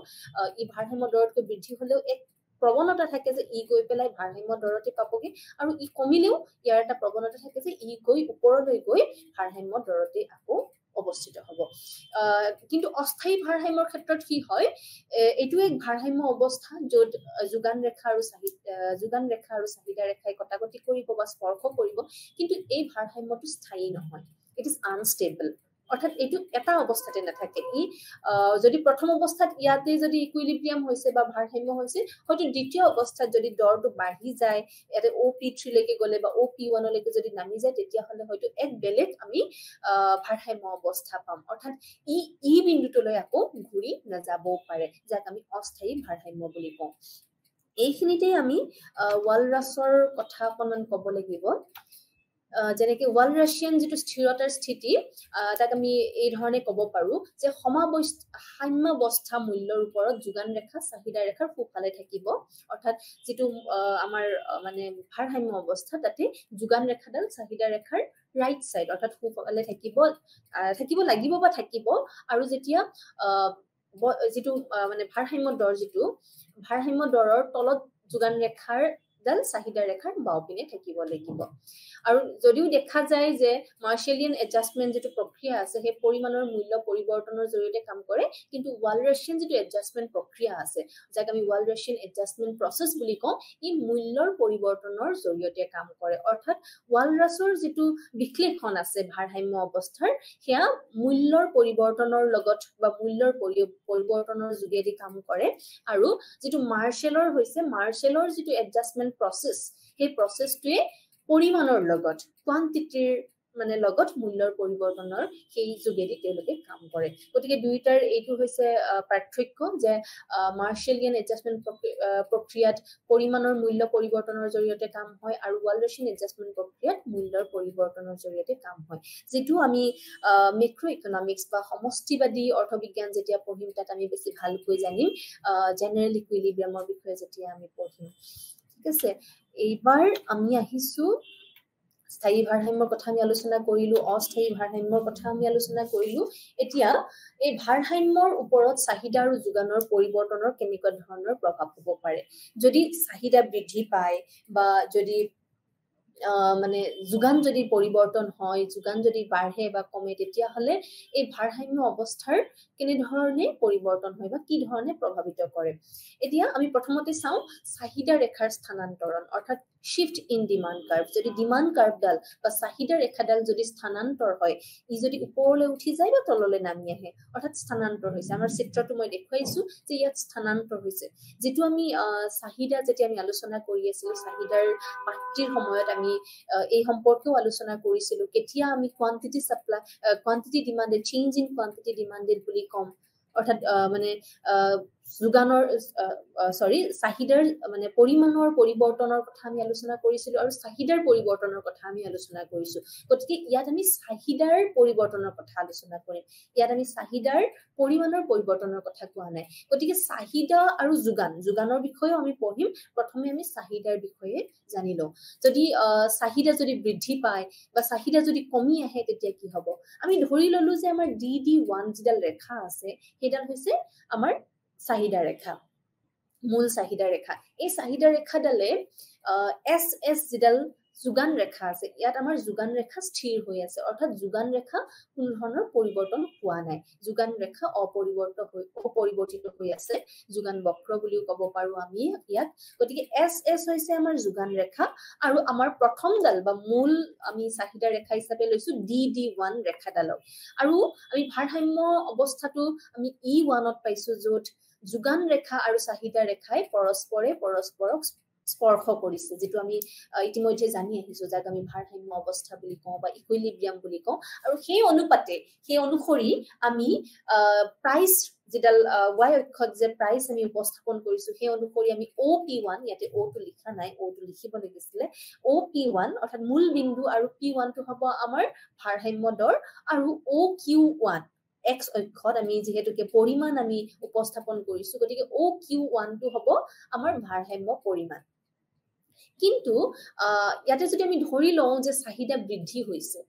ই ভাৰসাম্য দৰতকৈ বৃদ্ধি হলেও এক প্ৰৱণতা থাকে যে ই গৈ পেলাই ভাৰসাম্য দৰতে পাবগে আৰু ই কমিলেও ইয়াৰ এটা প্ৰৱণতা থাকে যে ই গৈ ওপৰলৈ গৈ ভাৰসাম্য দৰতে আকৌ অৱস্থিত হ'ব কিন্তু অস্থায়ী ভাৰসাম্যৰ ক্ষেত্ৰত কি হয় এইটো এক ভাৰসাম্য অৱস্থা য'ত যোগান ৰেখা আৰু চাহিদা ৰেখাই কটাকটি কৰিব বা স্পৰ্শ কৰিব কিন্তু এই ভাৰসাম্যটো স্থায়ী নহয় ইট ইজ আনষ্টেবল অৰ্থাৎ এইটো এটা অৱস্থাতে নাথাকে ই যদি প্ৰথম অৱস্থাত ইয়াতে যদি ইকুইলিব্ৰিয়াম হৈছে বা ভাৰসাম্য হৈছে হয়তো দ্বিতীয় অৱস্থাত যদি দৰটো বাঢ়ি যায় ইয়াতে OP3 লৈকে গ'লে বা OP1 লৈকে যদি নামি যায় তেতিয়াহ'লে হয়তো এক বেলেগ আমি ভাৰসাম্য অৱস্থা পাম অৰ্থাৎ ই বিন্দুটোলৈ আকৌ ঘূৰি নাযাবও পাৰে যাক আমি অস্থায়ী ভাৰসাম্য বুলি কওঁ এইখিনিতে আমি ৱালৰাছৰ কথা অকণমান ক'ব লাগিব যেনেকৈ ৱাল ৰাছিয়ান যিটো স্থিৰতাৰ স্থিতি তাক আমি এই ধৰণে ক'ব পাৰো যে সাম্যাৱস্থা মূল্যৰ ওপৰত যোগান ৰেখা চাহিদা ৰেখাৰ সোঁফালে থাকিব অৰ্থাৎ যিটো আমাৰ মানে ভাৰসাম্য অৱস্থা তাতে যোগান ৰেখাডাল চাহিদা ৰেখাৰ ৰাইট সাইড অৰ্থাৎ সোঁফালে থাকিব লাগিব বা থাকিব আৰু যেতিয়া যিটো মানে ভাৰসাম্য দৰৰ তলত যোগান ৰেখাৰ ডাল চাহিদা ৰেখাৰ বাওপিনে থাকিব লাগিব আৰু যদিও দেখা যায় যে মাৰ্শ্বেলিয়ান এডজাষ্টমেন্ট যেটো প্ৰক্ৰিয়া আছে সেই পৰিমাণৰ মূল্য পৰিৱৰ্তনৰ জৰিয়তে কাম কৰে কিন্তু ৱাল ৰাছিয়ান যেটো এডজাষ্টমেন্ট প্ৰক্ৰিয়া আছে যাক আমি ৱাল ৰাছিয়ান এডজাষ্টমেন্ট প্ৰসেস বুলি কওঁ ই মূল্যৰ পৰিৱৰ্তনৰ জৰিয়তে কাম কৰে অৰ্থাৎ ৱাল ৰাছৰ যেটো বিশ্লেষণ আছে ভাৰসাম্য অৱস্থাৰ হেয়া মূল্যৰ পৰিৱৰ্তনৰ লগত বা মূল্যৰ পৰিৱৰ্তনৰ যোগেদি কাম কৰে আৰু যেটো মাৰ্শ্বেলৰ যেটো এডজাষ্টমেন্ট প্ৰসেস সেই প্ৰসেসটোৱে পৰিমাণৰ লগত কোৱান্টিটিৰ মানে লগত মূল্যৰ পৰিৱৰ্তনৰ সেই যোগেদি তেওঁলোকে কাম কৰে গতিকে দুইটাৰ এইটো হৈছে পাৰ্থক্য যে মাৰ্শ্বেলিয়ান এডজাষ্টমেন্ট প্ৰক্ৰিয়াত পৰিমাণৰ মূল্য পৰিৱৰ্তনৰ জৰিয়তে কাম হয় আৰু ৱাল ৰাছিয়ান এডজাষ্টমেন্ট প্ৰক্ৰিয়াত মূল্যৰ পৰিৱৰ্তনৰ জৰিয়তে কাম হয় যেটো আমি মেক্ৰো ইকনমিক্স বা সমষ্টিবাদী অৰ্থবিজ্ঞান যেতিয়া পঢ়িম তাত আমি বেছি ভালকৈ জানিম জেনাৰেল ইকুইলিব্ৰিয়ামৰ বিষয়ে যেতিয়া আমি পঢ়িম ঠিক আছে এইবাৰ আমি আহিছো স্থায়ী ভাৰসাম্যৰ কথা আমি আলোচনা কৰিলো অস্থায়ী ভাৰসাম্যৰ কথা আমি আলোচনা কৰিলো এতিয়া এই ভাৰসাম্যৰ ওপৰত চাহিদা আৰু যোগানৰ পৰিৱৰ্তনৰ কেনেকুৱা ধৰণৰ প্ৰভাৱ হ'ব পাৰে যদি চাহিদা বৃদ্ধি পায় বা যদি মানে যোগান যদি পৰিৱৰ্তন হয় যোগান যদি বাঢ়ে বা কমে তেতিয়া হলে এই ভাৰসাম্য অৱস্থাৰ কেনে ধৰণে পৰিৱৰ্তন হয় বা কি ধৰণে প্ৰভাৱিত কৰে এতিয়া আমি প্ৰথমতে চাও চাহিদা ৰেখাৰ স্থানান্তৰণ অৰ্থাৎ shift in demand curve যদি demand curve ডাল বা চাহিদা ৰেখাডাল যদি স্থানান্তৰ হয় ই যদি ওপৰলৈ উঠি যায় বা তললৈ নামি আহে অৰ্থাৎ স্থানান্তৰ হৈছে আমাৰ চিত্ৰটো মই দেখুৱাইছো যে ইয়াত স্থানান্তৰ হৈছে যেটো আমি চাহিদা যেতিয়া আমি আলোচনা কৰি আছিলো চাহিদাৰ পাত্ৰীৰ সময়ত আমি এই সম্পৰ্কেও আলোচনা কৰিছিলো কেতিয়া আমি quantity demanded change in quantity demanded বুলি কম অৰ্থাৎ মানে যোগানৰ চাহিদাৰ মানে পৰিমাণৰ পৰিৱৰ্তনৰ কথা আমি আলোচনা কৰিছিলো আৰু চাহিদাৰ পৰিৱৰ্তনৰ কথা আমি আলোচনা কৰিছো গতিকে ইয়াত আমি চাহিদাৰ পৰিৱৰ্তনৰ কথা আলোচনা কৰিম ইয়াত আমি চাহিদাৰ পৰিমাণৰ পৰিৱৰ্তনৰ কথা কোৱা নাই গতিকে চাহিদা আৰু যোগানৰ বিষয়েও আমি পঢ়িম প্ৰথমে আমি চাহিদাৰ বিষয়ে জানি লওঁ যদি চাহিদা যদি বৃদ্ধি পায় বা চাহিদা যদি কমি আহে তেতিয়া কি হ'ব আমি ধৰি ললো যে আমাৰ DD1 যিডাল ৰেখা আছে সেইডাল হৈছে আমাৰ চাহিদা ৰেখা মূল চাহিদা ৰেখা এই চাহিদা ৰেখাডালে SS যিডাল যোগান ৰেখা আছে ইয়াত আমাৰ যোগান ৰেখা স্থিৰ হৈ আছে অৰ্থাৎ যোগান ৰেখা কোনো ধৰণৰ পৰিৱৰ্তন হোৱা নাই যোগান ৰেখা অপৰিৱৰ্তিত হৈ আছে যোগান বক্ৰ বুলিও ক'ব পাৰো আমি ইয়াত গতিকে SS হৈছে আমাৰ যোগান ৰেখা আৰু আমাৰ প্ৰথম ডাল বা মূল আমি চাহিদা ৰেখা হিচাপে লৈছো DD1 ৰেখাডালক আৰু আমি ভাৰসাম্য অৱস্থাটো আমি E1ত পাইছো য'ত যোগান ৰেখা আৰু চাহিদা ৰেখাই পৰস্পৰক স্পৰ্শ কৰিছে যেটো আমি ইতিমধ্যে জানি আহিছো যাক আমি ভাৰসাম্য অৱস্থা বুলি কওঁ বা ইকুইলিব্ৰিয়াম বুলি কওঁ আৰু সেই অনুপাতে সেই অনুসৰি আমি প্ৰাইচ যেডাল y অক্ষত যে প্ৰাইচ আমি উপস্থাপন কৰিছো সেই অনুসৰি আমি OP1 ইয়াতে O টো লিখা নাই O টো লিখিব লাগিছিলে OP1 অৰ্থাৎ মূল বিন্দু আৰু P1 টো হ'ব আমাৰ ভাৰসাম্য দৰ আৰু OQ1 x অক্ষত আমি যেহেতুকে পৰিমাণ আমি উপস্থাপন কৰিছো গতিকে OQ1 টো হ'ব আমাৰ ভাৰসাম্য পৰিমাণ কিন্তু ইয়াতে যদি আমি ধৰি লওঁ যে চাহিদা বৃদ্ধি হৈছে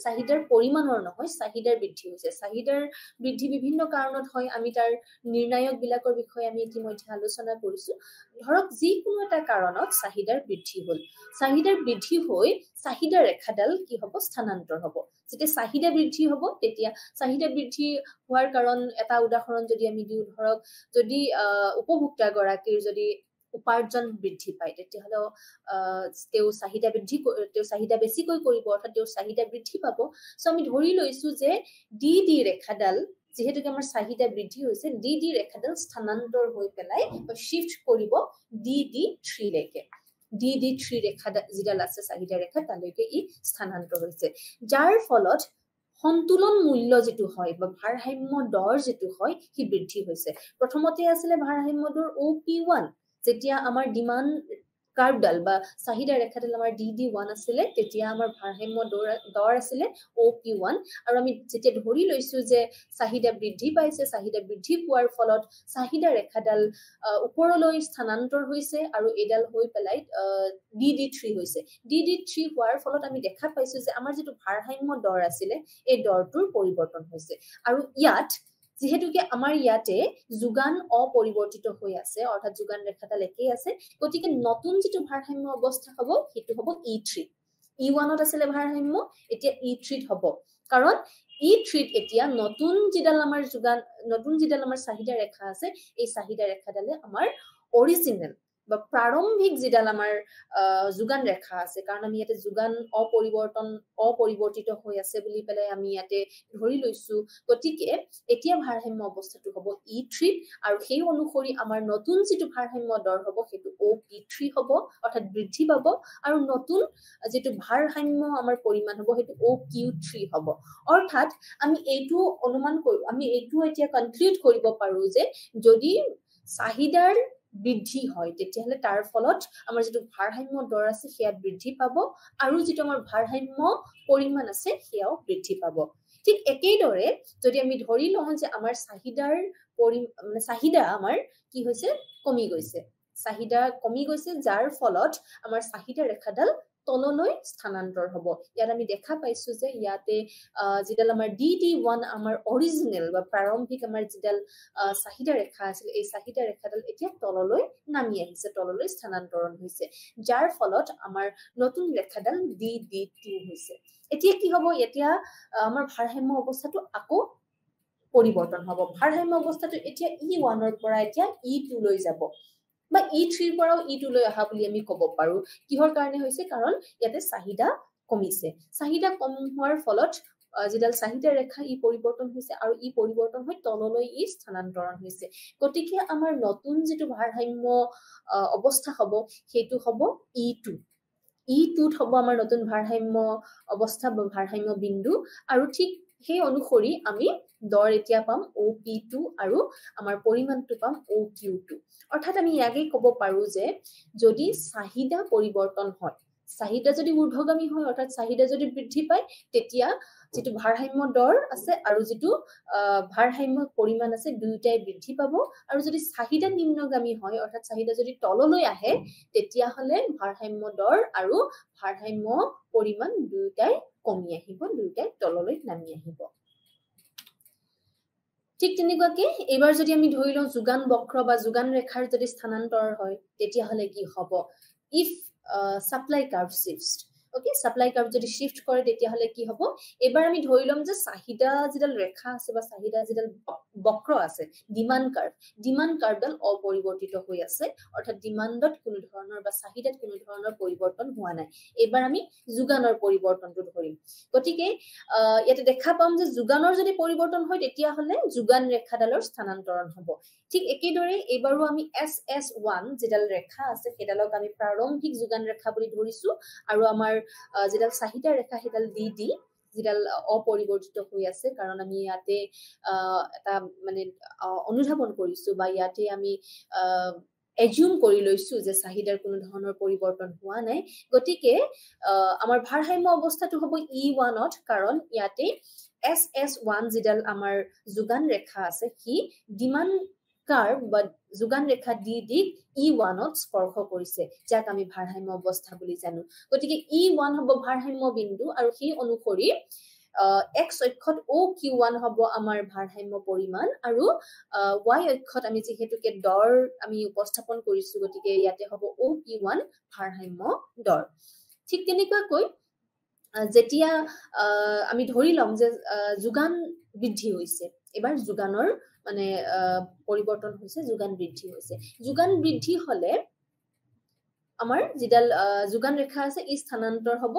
চাহিদাৰ পৰিমাণৰ নহয় চাহিদাৰ বৃদ্ধি হৈছে চাহিদাৰ বৃদ্ধি বিভিন্ন কাৰণত হয় আমি তাৰ নিৰ্ণায়ক বিলাকৰ বিষয়ে আমি ইতিমধ্যে আলোচনা কৰিছো ধৰক যিকোনো এটা কাৰণত চাহিদাৰ বৃদ্ধি হ'ল চাহিদাৰ বৃদ্ধি হৈ চাহিদা ৰেখাডাল কি হ'ব স্থানান্তৰ হ'ব যেতিয়া চাহিদা বৃদ্ধি হ'ব তেতিয়া চাহিদা বৃদ্ধি হোৱাৰ কাৰণ এটা উদাহৰণ যদি আমি দিওঁ ধৰক যদি উপভোক্তা গৰাকীৰ যদি উপাৰ্জন বৃদ্ধি পায় তেতিয়াহলে তেওঁ চাহিদা বেছিকৈ কৰিব অৰ্থাৎ তেওঁৰ চাহিদা বৃদ্ধি পাব সো আমি ধৰি লৈছো যে ডি ৰেখাডাল যেহেতুকে আমাৰ চাহিদা বৃদ্ধি হৈছে ডি ৰেখাডাল স্থানান্তৰ হৈ পেলাই বা শিফট কৰিব ডি3 লৈকে ডি3 ৰেখা যিডাল আছে চাহিদা ৰেখা তালৈকে ই স্থানান্তৰ হৈছে যাৰ ফলত সন্তুলন মূল্য যেটো হয় বা ভাৰসাম্য দৰ যেটো হয় কি বৃদ্ধি হৈছে প্ৰথমতে আছিল ভাৰসাম্য দৰ OP1 যেতিয়া আমাৰ ডিমান্ড কাৰ্ভডাল বা চাহিদা ৰেখাডাল আমাৰ DD1 আছিল তেতিয়া আমাৰ ভাৰসাম্য দৰ আছিল OP1 আৰু আমি যেতিয়া ধৰি লৈছো যে চাহিদা বৃদ্ধি পাইছে চাহিদা বৃদ্ধি পোৱাৰ ফলত চাহিদা ৰেখাডাল ওপৰলৈ স্থানান্তৰ হৈছে আৰু এডাল হৈ পেলাই DD3 হৈছে DD3 হোৱাৰ ফলত আমি দেখা পাইছো যে আমাৰ যেটো ভাৰসাম্য দৰ আছিল এই দৰটোৰ পৰিৱৰ্তন হৈছে আৰু ইয়াত যেহেতুকে আমাৰ ইয়াতে যোগান অপৰিৱৰ্তিত হৈ আছে অৰ্থাৎ যোগান ৰেখাডাল একেই আছে গতিকে নতুন যেটো ভাৰসাম্য অৱস্থা হ'ব হেতু হ'ব E3 E1 ত আছিল ভাৰসাম্য এতিয়া E3 ত হ'ব কাৰণ E3 ত এতিয়া নতুন যিডাল আমাৰ চাহিদা ৰেখা আছে এই চাহিদা ৰেখাডালে আমাৰ অৰিজিনেল বা প্ৰাৰম্ভিক যিডাল আমাৰ যোগান ৰেখা আছে কাৰণ আমি ইয়াতে যোগান অপৰিৱৰ্তিত হৈ আছে বুলি পেলাই আমি ইয়াতে ধৰি লৈছো গতিকে এতিয়া ভাৰসাম্য অৱস্থাটো হ'ব E3 আৰু সেই অনুসৰি আমাৰ নতুন যেটো ভাৰসাম্য দৰ হ'ব হেতু OP3 হ'ব অৰ্থাৎ বৃদ্ধি পাব আৰু নতুন যেটো ভাৰসাম্য আমাৰ পৰিমাণ হ'ব হেতু OQ3 হ'ব অৰ্থাৎ আমি এইটো অনুমান কৰো আমি এইটো এতিয়া কনক্লুড কৰিব পাৰো যে যদি চাহিদাৰ বৃদ্ধি হয় তেতিয়াহলে তাৰ ফলত আমাৰ যেটো ভাৰসাম্য দৰ আছে সেয়া বৃদ্ধি পাব আৰু যেটো আমাৰ ভাৰসাম্য পৰিমাণ আছে সেয়াও বৃদ্ধি পাব ঠিক একেদৰে যদি আমি ধৰি লওঁ যে আমাৰ চাহিদা আমাৰ কি হৈছে কমি গৈছে যাৰ ফলত আমাৰ চাহিদা ৰেখাডাল তললৈ স্থানান্তৰ হ'ব ইয়াত আমি দেখা পাইছো যে ইয়াতে যিডাল আমাৰ DD1 আমাৰ অৰিজিনেল বা প্ৰাৰম্ভিক আমাৰ যিডাল চাহিদা ৰেখা আছিল এই চাহিদা ৰেখাডাল এতিয়া তললৈ নামি আহিছে তললৈ স্থানান্তৰণ হৈছে যাৰ ফলত আমাৰ নতুন ৰেখাডাল DD2 হৈছে এতিয়া কি হ'ব এতিয়া আমাৰ ভাৰসাম্য অৱস্থাটো আকৌ পৰিৱৰ্তন হ'ব ভাৰসাম্য অৱস্থাটো এতিয়া E1 ৰ পৰা এতিয়া E2 লৈ যাব বা E3 ৰ পৰাও E2 লৈ আহা বুলি আমি ক'ব পাৰো কিহৰ কাৰণে হৈছে কাৰণ ইয়াতে চাহিদা কমিছে চাহিদা কম হোৱাৰ ফলত যিডাল চাহিদা ৰেখা ই পৰিৱৰ্তন হৈছে আৰু ই পৰিৱৰ্তন হৈ তললৈ ই স্থানান্তৰণ হৈছে গতিকে আমাৰ নতুন যেটো ভাৰসাম্য অৱস্থা হ'ব হেতু হ'ব E2 ত হ'ব আমাৰ নতুন ভাৰসাম্য অৱস্থা বা ভাৰসাম্য বিন্দু আৰু ঠিক সেই অনুসৰি আমি দৰ এতিয়া পাম OP2 আৰু আমাৰ পৰিমাণটো পাম OQ2 অৰ্থাৎ আমি ইয়াকে ক'ব পাৰো যে যদি চাহিদা পৰিৱৰ্তন হয় চাহিদা যদি ঊৰ্ধ্বগামী হয় অৰ্থাৎ চাহিদা যদি বৃদ্ধি পায় তেতিয়া যেটো ভাৰসাম্য দৰ আছে আৰু যেটো ভাৰসাম্য পৰিমাণ আছে দুয়োটাই বৃদ্ধি পাব আৰু যদি চাহিদা নিম্নগামী হয় অৰ্থাৎ চাহিদা যদি তললৈ আহে তেতিয়া হলে ভাৰসাম্য দৰ আৰু ভাৰসাম্য পৰিমাণ দুয়োটাই কমি আহিব দুয়োটাই তললৈ নামি আহিব ঠিক তেনেকুৱাকে এবাৰ যদি আমি ধৰি লওঁ যোগান বক্ৰ বা যোগান ৰেখাৰ যদি স্থানান্তৰ হয় তেতিয়া হলে কি হ'ব if supply curve shifts okay supply curve যদি শিফট কৰে তেতিয়াহলে কি হ'ব এবাৰ আমি ধৰি লম যে চাহিদা যেডাল ৰেখা আছে বা চাহিদা যেডাল বক্ৰ আছে ডিমান্ড কাৰ্ভডাল অপৰিৱৰ্তিত হৈ আছে অৰ্থাৎ ডিমান্ডত কোনো ধৰণৰ বা চাহিদাত কোনো ধৰণৰ পৰিৱৰ্তন হোৱা নাই এবাৰ আমি যোগানৰ পৰিৱৰ্তনটো ধৰিম গতিকে ইয়াতে দেখা পাম যে যোগানৰ যদি পৰিৱৰ্তন হয় তেতিয়াহলে যোগান ৰেখাডালৰ স্থানান্তৰণ হ'ব ঠিক একেদৰে এবাৰো আমি SS1 যেডাল ৰেখা আছে সেডালক আমি প্ৰাৰম্ভিক যোগান ৰেখা বুলি ধৰিছো আৰু আমাৰ যেডাল চাহিদা ৰেখা সেডাল DD যেডাল অপৰিৱৰ্তিত হৈ আছে কাৰণ আমি ইয়াতে এটা মানে অনুধাৱন কৰিছো বা ইয়াতে আমি এজিউম কৰি লৈছো যে চাহিদাৰ কোনো ধৰণৰ পৰিৱৰ্তন হোৱা নাই গতিকে আমাৰ ভাৰসাম্য অৱস্থাটো হ'ব E1 ত কাৰণ ইয়াতে SS1 যেডাল আমাৰ যোগান ৰেখা আছে কি ডিমান্ড কাৰ্ভ বা যোগান ৰেখা DD E1 ত স্পৰ্শ কৰিছে যাক আমি ভাৰসাম্য অৱস্থা বুলি জানো গতিকে E1 হ'ব ভাৰসাম্য বিন্দু আৰু সেই অনুসৰি x অক্ষত OQ1 হ'ব আমাৰ ভাৰসাম্য পৰিমাণ আৰু y অক্ষত আমি যেহেতুকে দৰ আমি উপস্থাপন কৰিছো গতিকে ইয়াতে হ'ব OP1 ভাৰসাম্য দৰ ঠিক তেনেকুৱাকৈ যেতিয়া আমি ধৰি লম যে যোগান বৃদ্ধি হৈছে এবাৰ যোগানৰ মানে পৰিৱৰ্তন হৈছে যোগান বৃদ্ধি হলে আমাৰ যেডাল যোগান ৰেখা আছে ই স্থানান্তৰ হ'ব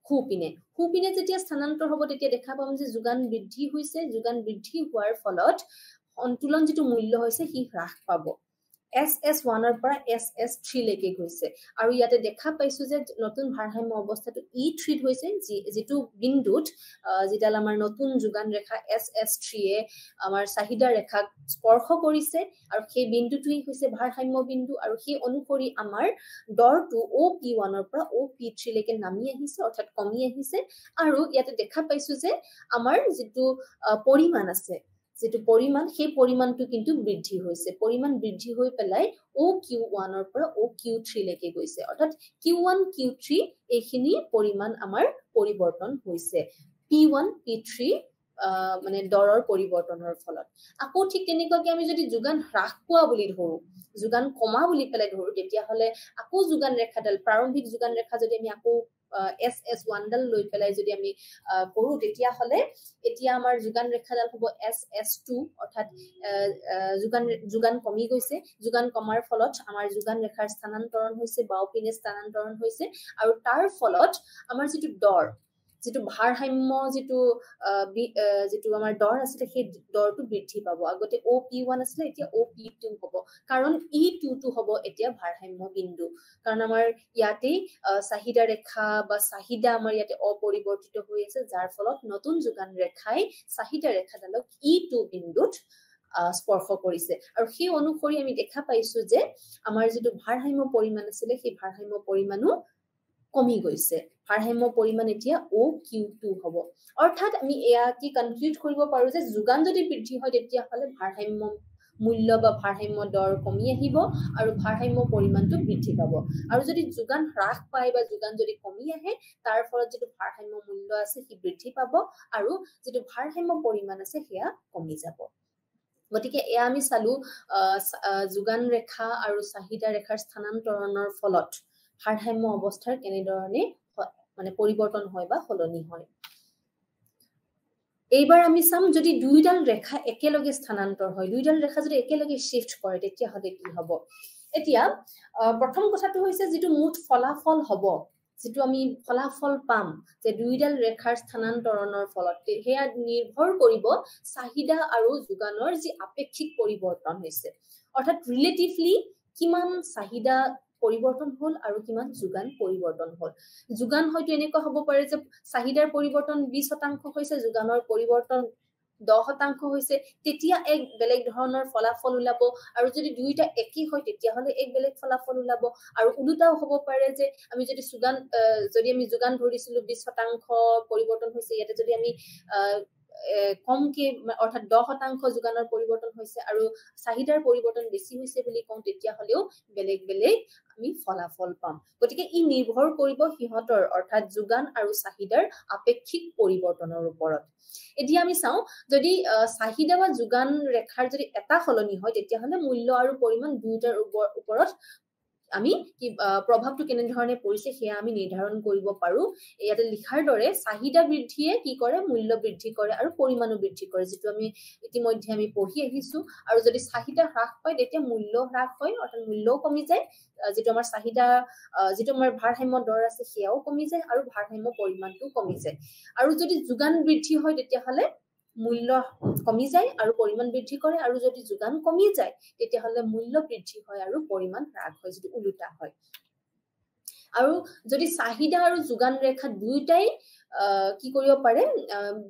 খুপিনে যেতিয়া স্থানান্তৰ হ'ব তেতিয়া দেখা পাম যে যোগান বৃদ্ধি হৈছে যোগান বৃদ্ধি হোৱাৰ ফলত সন্তুলন যেটো মূল্য হৈছে হি হ্ৰাস পাব SS1 ৰ পৰা SS3 লৈকে গৈছে আৰু ইয়াতে দেখা পাইছো যে নতুন ভাৰসাম্য অৱস্থাটো E3 হৈছে যেটো বিন্দুত যেডাল আমাৰ নতুন যোগান ৰেখা SS3 এ আমাৰ চাহিদা ৰেখাক স্পৰ্শ কৰিছে আৰু সেই বিন্দুটোই হৈছে ভাৰসাম্য বিন্দু আৰু সেই অনুসৰি আমাৰ দৰটো OP1 ৰ পৰা OP3 লৈকে নামি আহিছে অৰ্থাৎ কমি আহিছে আৰু ইয়াতে দেখা পাইছো যে আমাৰ যেটো পৰিমাণ আছে যেটো পৰিমাণ সেই পৰিমাণটো কিন্তু বৃদ্ধি হৈছে পৰিমাণ বৃদ্ধি হৈ পেলাই OQ1 ৰ পৰা OQ3 লৈকে গৈছে অৰ্থাৎ Q1 Q3 এইখিনি পৰিমাণ আমাৰ পৰিৱৰ্তন হৈছে P1 P3 মানে দৰৰ পৰিৱৰ্তনৰ ফলত আকৌ ঠিক তেনেকুৱাকৈ আমি যদি যোগান হ্ৰাস পোৱা বুলি ধৰো যোগান কমা বুলি পেলাই ধৰো তেতিয়া হলে আকৌ যোগান ৰেখাডাল প্ৰাৰম্ভিক যোগান ৰেখা যদি আমি আকৌ SS1 ডাল লৈ পেলাই যদি আমি কৰো তেতিয়া হলে এতিয়া আমাৰ যোগান ৰেখাডাল হ'ব SS2 অৰ্থাৎ যোগান কমি গৈছে যোগান কমাৰ ফলত আমাৰ যোগান ৰেখাৰ স্থানান্তৰণ হৈছে বাওপিনে স্থানান্তৰণ হৈছে আৰু তাৰ ফলত আমাৰ যেটো দৰ যেটো ভাৰসাম্য যেটো আমাৰ দৰ আছে সেই দৰটো বৃদ্ধি পাব আগতে OP1 আছিল এতিয়া OP2 হ'ব কাৰণ E2 টো হ'ব এতিয়া ভাৰসাম্য বিন্দু কাৰণ আমাৰ ইয়াতে চাহিদা ৰেখা বা চাহিদা আমাৰ ইয়াতে অপৰিৱৰ্তিত হৈ আছে যাৰ ফলত নতুন যোগান ৰেখাই চাহিদা ৰেখাডালক E2 বিন্দুত স্পৰ্শ কৰিছে আৰু সেই অনুসৰি আমি দেখা পাইছো যে আমাৰ যেটো ভাৰসাম্য পৰিমাণ আছিল সেই ভাৰসাম্য পৰিমাণো কমি গৈছে ভাৰসাম্য পৰিমাণ এতিয়া OQ2 হ'ব অৰ্থাৎ আমি এয়া কি কনক্লুড কৰিব পাৰো যে যোগান যদি বৃদ্ধি হয় তেতিয়া হলে ভাৰসাম্য মূল্য বা ভাৰসাম্য দৰ কমি আহিব আৰু ভাৰসাম্য পৰিমাণটো বৃদ্ধি পাব আৰু যদি যোগান হ্ৰাস পায় বা যোগান যদি কমি আহে তাৰ ফলত যেটো ভাৰসাম্য মূল্য আছে সি বৃদ্ধি পাব আৰু যেটো ভাৰসাম্য পৰিমাণ আছে সেয়া কমি যাব গতিকে এয়া আমি চালু যোগান ৰেখা আৰু চাহিদা ৰেখাৰ স্থানান্তৰণৰ ফলত ভাৰসাম্য অৱস্থাৰ কেনেধৰণে মানে পৰিৱৰ্তন হয় বা সলনি হয় এইবাৰ আমি চাম যদি দুইডাল ৰেখা একেলগে স্থানান্তৰ হয় দুইডাল ৰেখা যদি একেলগে শিফট কৰে তেতিয়া হলে কি হ'ব এতিয়া প্ৰথম কথাটো হৈছে যেটো মুঠ ফলাফল হ'ব যেটো আমি ফলাফল পাম যে দুইডাল ৰেখাৰ স্থানান্তৰণৰ ফলত হেয়া নিৰ্ভৰ কৰিব চাহিদা আৰু যোগানৰ যি আপেক্ষিক পৰিৱৰ্তন হৈছে অৰ্থাৎ ৰিলেটিভলি কিমান চাহিদা পৰিৱৰ্তন হল আৰু কিমান যোগান পৰিৱৰ্তন হল যোগান হয়তো এনেকুৱা হ'ব পাৰে যে চাহিদাৰ পৰিৱৰ্তন 20% হৈছে যোগানৰ পৰিৱৰ্তন 10% হৈছে তেতিয়া এক বেলেগ ধৰণৰ ফলাফল ওলাব আৰু যদি দুইটা একি হয় তেতিয়া হলে এক বেলেগ ফলাফল ওলাব আৰু উলটাও হ'ব পাৰে যে আমি যদি যোগান ধৰিছিলো 20% পৰিৱৰ্তন হৈছে ইয়াতে যদি আমি কমকে অৰ্থাৎ 10% যোগানৰ পৰিৱৰ্তন হৈছে আৰু চাহিদাৰ পৰিৱৰ্তন বেছি হৈছে বুলি কওঁ তেতিয়া হলেও বেলেগ আমি ফলাফল পাম গতিকে ই নিৰ্ভৰ কৰিব হিহতৰ অৰ্থাৎ যোগান আৰু চাহিদাৰ আপেক্ষিক পৰিৱৰ্তনৰ ওপৰত এতিয়া আমি চাও যদি চাহিদা বা যোগান ৰেখাৰ যদি এটা সলনি হয় তেতিয়া হলে মূল্য আৰু পৰিমাণ দুইটাৰ ওপৰত আমি কি প্ৰভাৱটো কেনে ধৰণে পৰিছে সেয়া আমি নিৰ্ধাৰণ কৰিব পাৰো ইয়াতে লিখাৰ দৰে চাহিদা বৃদ্ধিয়ে কি কৰে মূল্য বৃদ্ধি কৰে আৰু পৰিমাণো বৃদ্ধি কৰে যেটো আমি ইতিমধ্যে আমি পঢ়ি আহিছো আৰু যদি চাহিদা হ্ৰাস পায় তেতিয়া মূল্য হ্ৰাস হয় অৰ্থাৎ মূল্যও কমি যায় যেটো আমাৰ চাহিদা যেটো আমাৰ ভাৰসাম্য দৰ আছে সেয়াও কমি যায় আৰু ভাৰসাম্য পৰিমাণটো কমি যায় আৰু যদি যোগান বৃদ্ধি হয় তেতিয়া হলে মূল্য কমি যায় আৰু পৰিমাণ বৃদ্ধি কৰে আৰু যদি যোগান কমি যায় তেতিয়া হলে মূল্য বৃদ্ধি হয় আৰু পৰিমাণ হ্ৰাস হয় যেটো উল্টা হয় আৰু যদি চাহিদা আৰু যোগান ৰেখা দুইটাই কি কৰিব পাৰে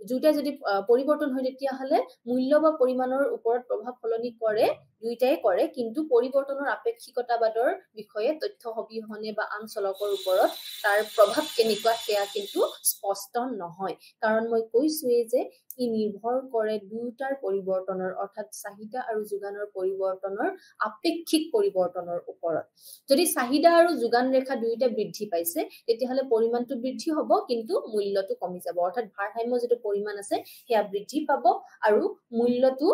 দুইটা যদি পৰিৱৰ্তন হয় তেতিয়া হলে মূল্য বা পৰিমাণৰ ওপৰত প্ৰভাৱ ফলনি কৰে দুইটাই কৰে কিন্তু পৰিৱৰ্তনৰ আপেক্ষিকতাবাদৰ বিষয়ে তথ্য অবিহনে বা আন চলকৰ ওপৰত তাৰ প্ৰভাৱ কেনেকুৱা সেয়া কিন্তু স্পষ্ট নহয় কাৰণ মই কৈছোৱে যে ই নিৰ্ভৰ কৰে দুটাৰ পৰিৱৰ্তনৰ অৰ্থাৎ চাহিদা আৰু যোগানৰ পৰিৱৰ্তনৰ আপেক্ষিক পৰিৱৰ্তনৰ ওপৰত যদি চাহিদা আৰু যোগান ৰেখা দুইটা বৃদ্ধি পাইছে তেতিয়াহলে পৰিমাণটো বৃদ্ধি হ'ব কিন্তু মূল্যটো কমি যাব অৰ্থাৎ ভাৰসাম্য যেটো পৰিমাণ আছে সেয়া বৃদ্ধি পাব আৰু মূল্যটো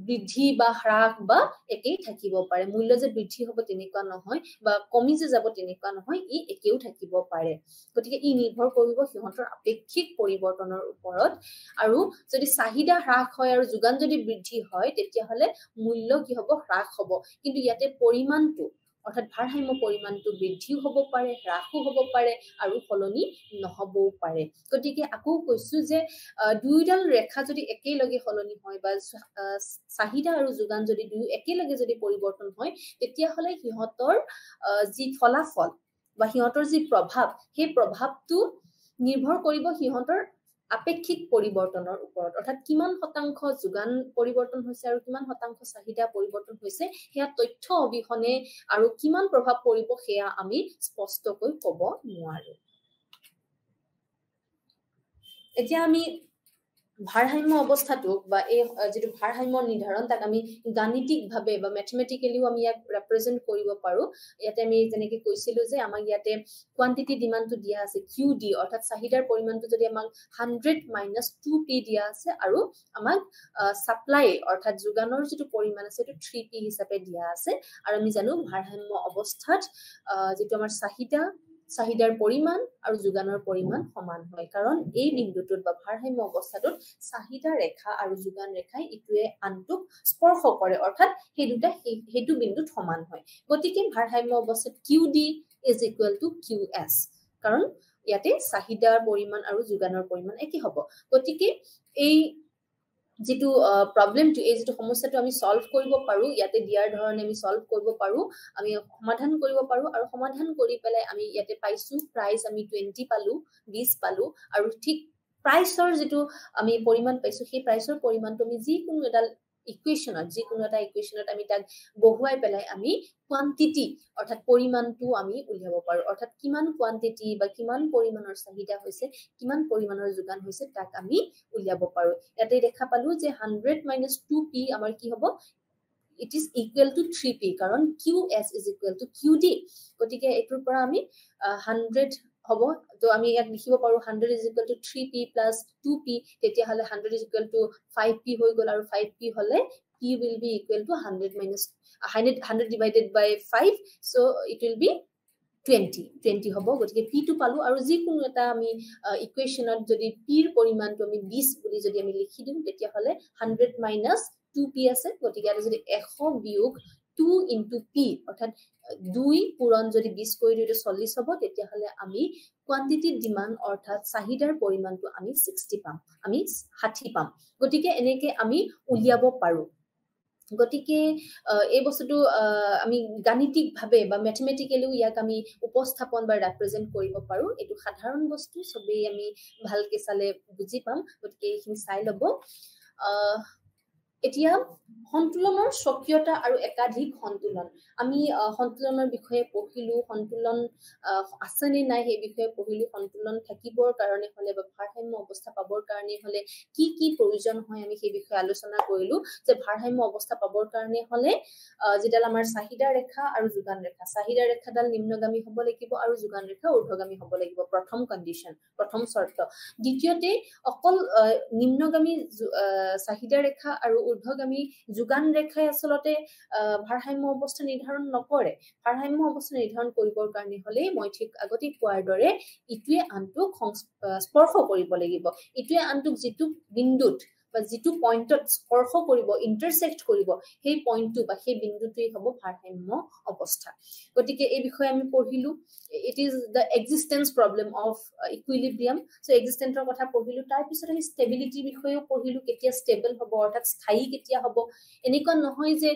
বৃদ্ধি বা হ্ৰাস বা একেই থাকিব পাৰে মূল্য যে বৃদ্ধি হ'ব তেনেকুৱা নহয় বা কমি যে যাব তেনেকুৱা নহয় ই একেও থাকিব পাৰে গতিকে ই নিৰ্ভৰ কৰিব সিহঁতৰ আপেক্ষিক পৰিৱৰ্তনৰ ওপৰত আৰু যদি চাহিদা হ্ৰাস হয় আৰু যোগান যদি বৃদ্ধি হয় তেতিয়াহলে মূল্য কি হ'ব হ্ৰাস হ'ব কিন্তু ইয়াতে পৰিমাণটো অৰ্থাৎ ভাৰসাম্য পৰিমাণটো বৃদ্ধিও হ'ব পাৰে হ্ৰাসও হ'ব পাৰে আৰু ফলনি নহবও পাৰে গতিকে আকৌ কৈছো যে দুইডাল ৰেখা যদি একেলগে ফলনি হয় বা চাহিদা আৰু যোগান যদি দুই একেলগে যদি পৰিৱৰ্তন হয় তেতিয়াহলে সিহঁতৰ যি ফলাফল বা সিহঁতৰ যি প্ৰভাৱ সেই প্ৰভাৱটো নিৰ্ভৰ কৰিব সিহঁতৰ আপেক্ষিক পৰিৱৰ্তনৰ ওপৰত অৰ্থাৎ কিমান শতাংশ যোগান পৰিৱৰ্তন হৈছে আৰু কিমান শতাংশ চাহিদা পৰিৱৰ্তন হৈছে সেয়া তথ্য অবিহনে আৰু কিমান প্ৰভাৱ পৰিব সেয়া আমি স্পষ্টকৈ ক'ব নোৱাৰো এতিয়া আমি ভাৰসাম্য অৱস্থাটোক বা এই যেটো ভাৰসাম্য নিৰ্ধাৰণ তাক আমি গাণিতিকভাৱে বা ম্যাথমেটিক্যালিও আমি ইয়াক ৰিপ্ৰেজেন্ট কৰিব পাৰো ইয়াতে আমি যেনেকৈ কৈছিলো যে আমাক ইয়াতে কোৱান্টিটি ডিমান্ডটো দিয়া আছে QD অৰ্থাৎ চাহিদাৰ পৰিমাণটো যদি আমাক 100 - 2p দিয়া আছে আৰু আমাক সাপ্লাই অৰ্থাৎ যোগানৰ যেটো পৰিমাণ আছে সেইটো 3p হিচাপে দিয়া আছে আৰু আমি জানো ভাৰসাম্য অৱস্থাত যেটো আমাৰ চাহিদাৰ পৰিমাণ আৰু যোগানৰ পৰিমাণ সমান হয় কাৰণ এই বিন্দুটোত বা ভাৰসাম্য অৱস্থাটোত চাহিদা ৰেখা আৰু যোগান ৰেখাই ইটোৱে আনটোক স্পৰ্শ কৰে অৰ্থাৎ সেই দুটা হেতু বিন্দুত সমান হয় গতিকে ভাৰসাম্য অৱস্থাত QD = QS কাৰণ ইয়াতে চাহিদাৰ পৰিমাণ আৰু যোগানৰ পৰিমাণ একে হ'ব গতিকে এই যেটো প্ৰবলেমটো এই যেটো সমস্যাটো আমি সলভ কৰিব পাৰো ইয়াতে দিয়াৰ ধৰণে আমি সলভ কৰিব পাৰো আমি সমাধান কৰিব পাৰো আৰু সমাধান কৰি পেলাই আমি ইয়াতে পাইছো প্ৰাইস আমি 20 পালো 20 পালো আৰু ঠিক প্ৰাইসৰ যেটো আমি পৰিমাণ পাইছো সেই প্ৰাইসৰ পৰিমাণটো আমি যিকোনো এটা ইকুৱেশনত আমি তাক বহুৱাই পেলাই আমি কোয়ান্টিটি অৰ্থাৎ পৰিমাণটো আমি উলিয়াব পাৰো অৰ্থাৎ কিমান কোয়ান্টিটি বা কিমান পৰিমাণৰ চাহিদা হৈছে কিমান পৰিমাণৰ যোগান হৈছে তাক আমি উলিয়াব পাৰো ইয়াতে দেখা পালো যে 100 - 2p আমাৰ কি হ'ব it is equal to 3p কাৰণ QS = QD গতিকে এটোৰ পৰা আমি 100 হ'ব তো আমি ইয়াক লিখিব পাৰো 100 = 3p + 2p তেতিয়া হলে 100 = 5p হৈ গল আৰু 5p হলে p will be equal to 100 divided by 5 so it will be 20 হ'ব গতিকে p টো পালো আৰু যি কোনো এটা আমি ইকুৱেশনত যদি p ৰ পৰিমাণটো আমি 20 বুলি যদি আমি লিখি দিম তেতিয়া হলে 100 - 2p আছে গতিকে আৰু যদি 100 বিয়োগ 2 into p অৰ্থাৎ 2 পূৰণ যদি 20 কৰি দিও 40 হ'ব তেতিয়া হলে আমি কোয়ান্টিটি ডিমান্ড অৰ্থাৎ চাহিদাৰ পৰিমাণটো আমি 60 পাম আমি 60 পাম গতিকে এনেকে আমি উলিয়াব পাৰো গতিকে এই বস্তুটো আমি গাণিতিকভাৱে বা ম্যাথমেটিক্যালিও ইয়াক আমি উপস্থাপন বা ৰিপ্ৰেজেন্ট কৰিব পাৰো এটো সাধাৰণ বস্তু সবেই আমি ভালকে চালে বুজি পাম গতিকে এইখিনি চাই লব এতিয়া সন্তুলনৰ স্বকীয়তা আৰু একাধিক সন্তুলন আমি সন্তুলনৰ বিষয়ে পঢ়িলো সন্তুলন আছে নে নাই সেই বিষয়ে পঢ়িলো সন্তুলন থাকিবৰ কাৰণে হলে বা ভাৰসাম্য অৱস্থা পাবৰ কাৰণে হলে কি কি প্ৰয়োজন হয় আমি সেই বিষয়ে আলোচনা কৰিলো যে ভাৰসাম্য অৱস্থা পাবৰ কাৰণে হলে যেডাল আমাৰ চাহিদা ৰেখা আৰু যোগান ৰেখা চাহিদা ৰেখাডাল নিম্নগামী হ'ব লাগিব আৰু যোগান ৰেখা ঊৰ্ধ্বগামী হ'ব লাগিব প্ৰথম কন্ডিশন প্ৰথম শৰ্ত দ্বিতীয়তে অকল নিম্নগামী চাহিদা ৰেখা আৰু ঊৰ্ধ্বগামী যোগান ৰেখাই আচলতে ভাৰসাম্য অৱস্থা নিৰ্ধাৰণ নকৰে ভাৰসাম্য অৱস্থা নিৰ্ধাৰণ কৰিবৰ কাৰণে হলে মই ঠিক আগতে কোৱাৰ দৰে ইটোৱে আনটোক স্পৰ্শ কৰিব লাগিব ইটোৱে আনটোক যিটো বিন্দুত বা যিটো পইণ্টত স্পৰ্শ কৰিব ইন্টাৰসেক্ট কৰিব সেই পইণ্টটো বা সেই বিন্দুটোই হ'ব ভাৰসাম্য অৱস্থা গতিকে এই বিষয়ে আমি পঢ়িলো it is the existence problem of equilibrium so existenceৰ কথা পঢ়িলো তাৰ পিছত আমি stability বিষয়েও পঢ়িলো কেতিয়া stable হ'ব অৰ্থাৎ স্থায়ী কেতিয়া হ'ব এনেকুৱা নহয় যে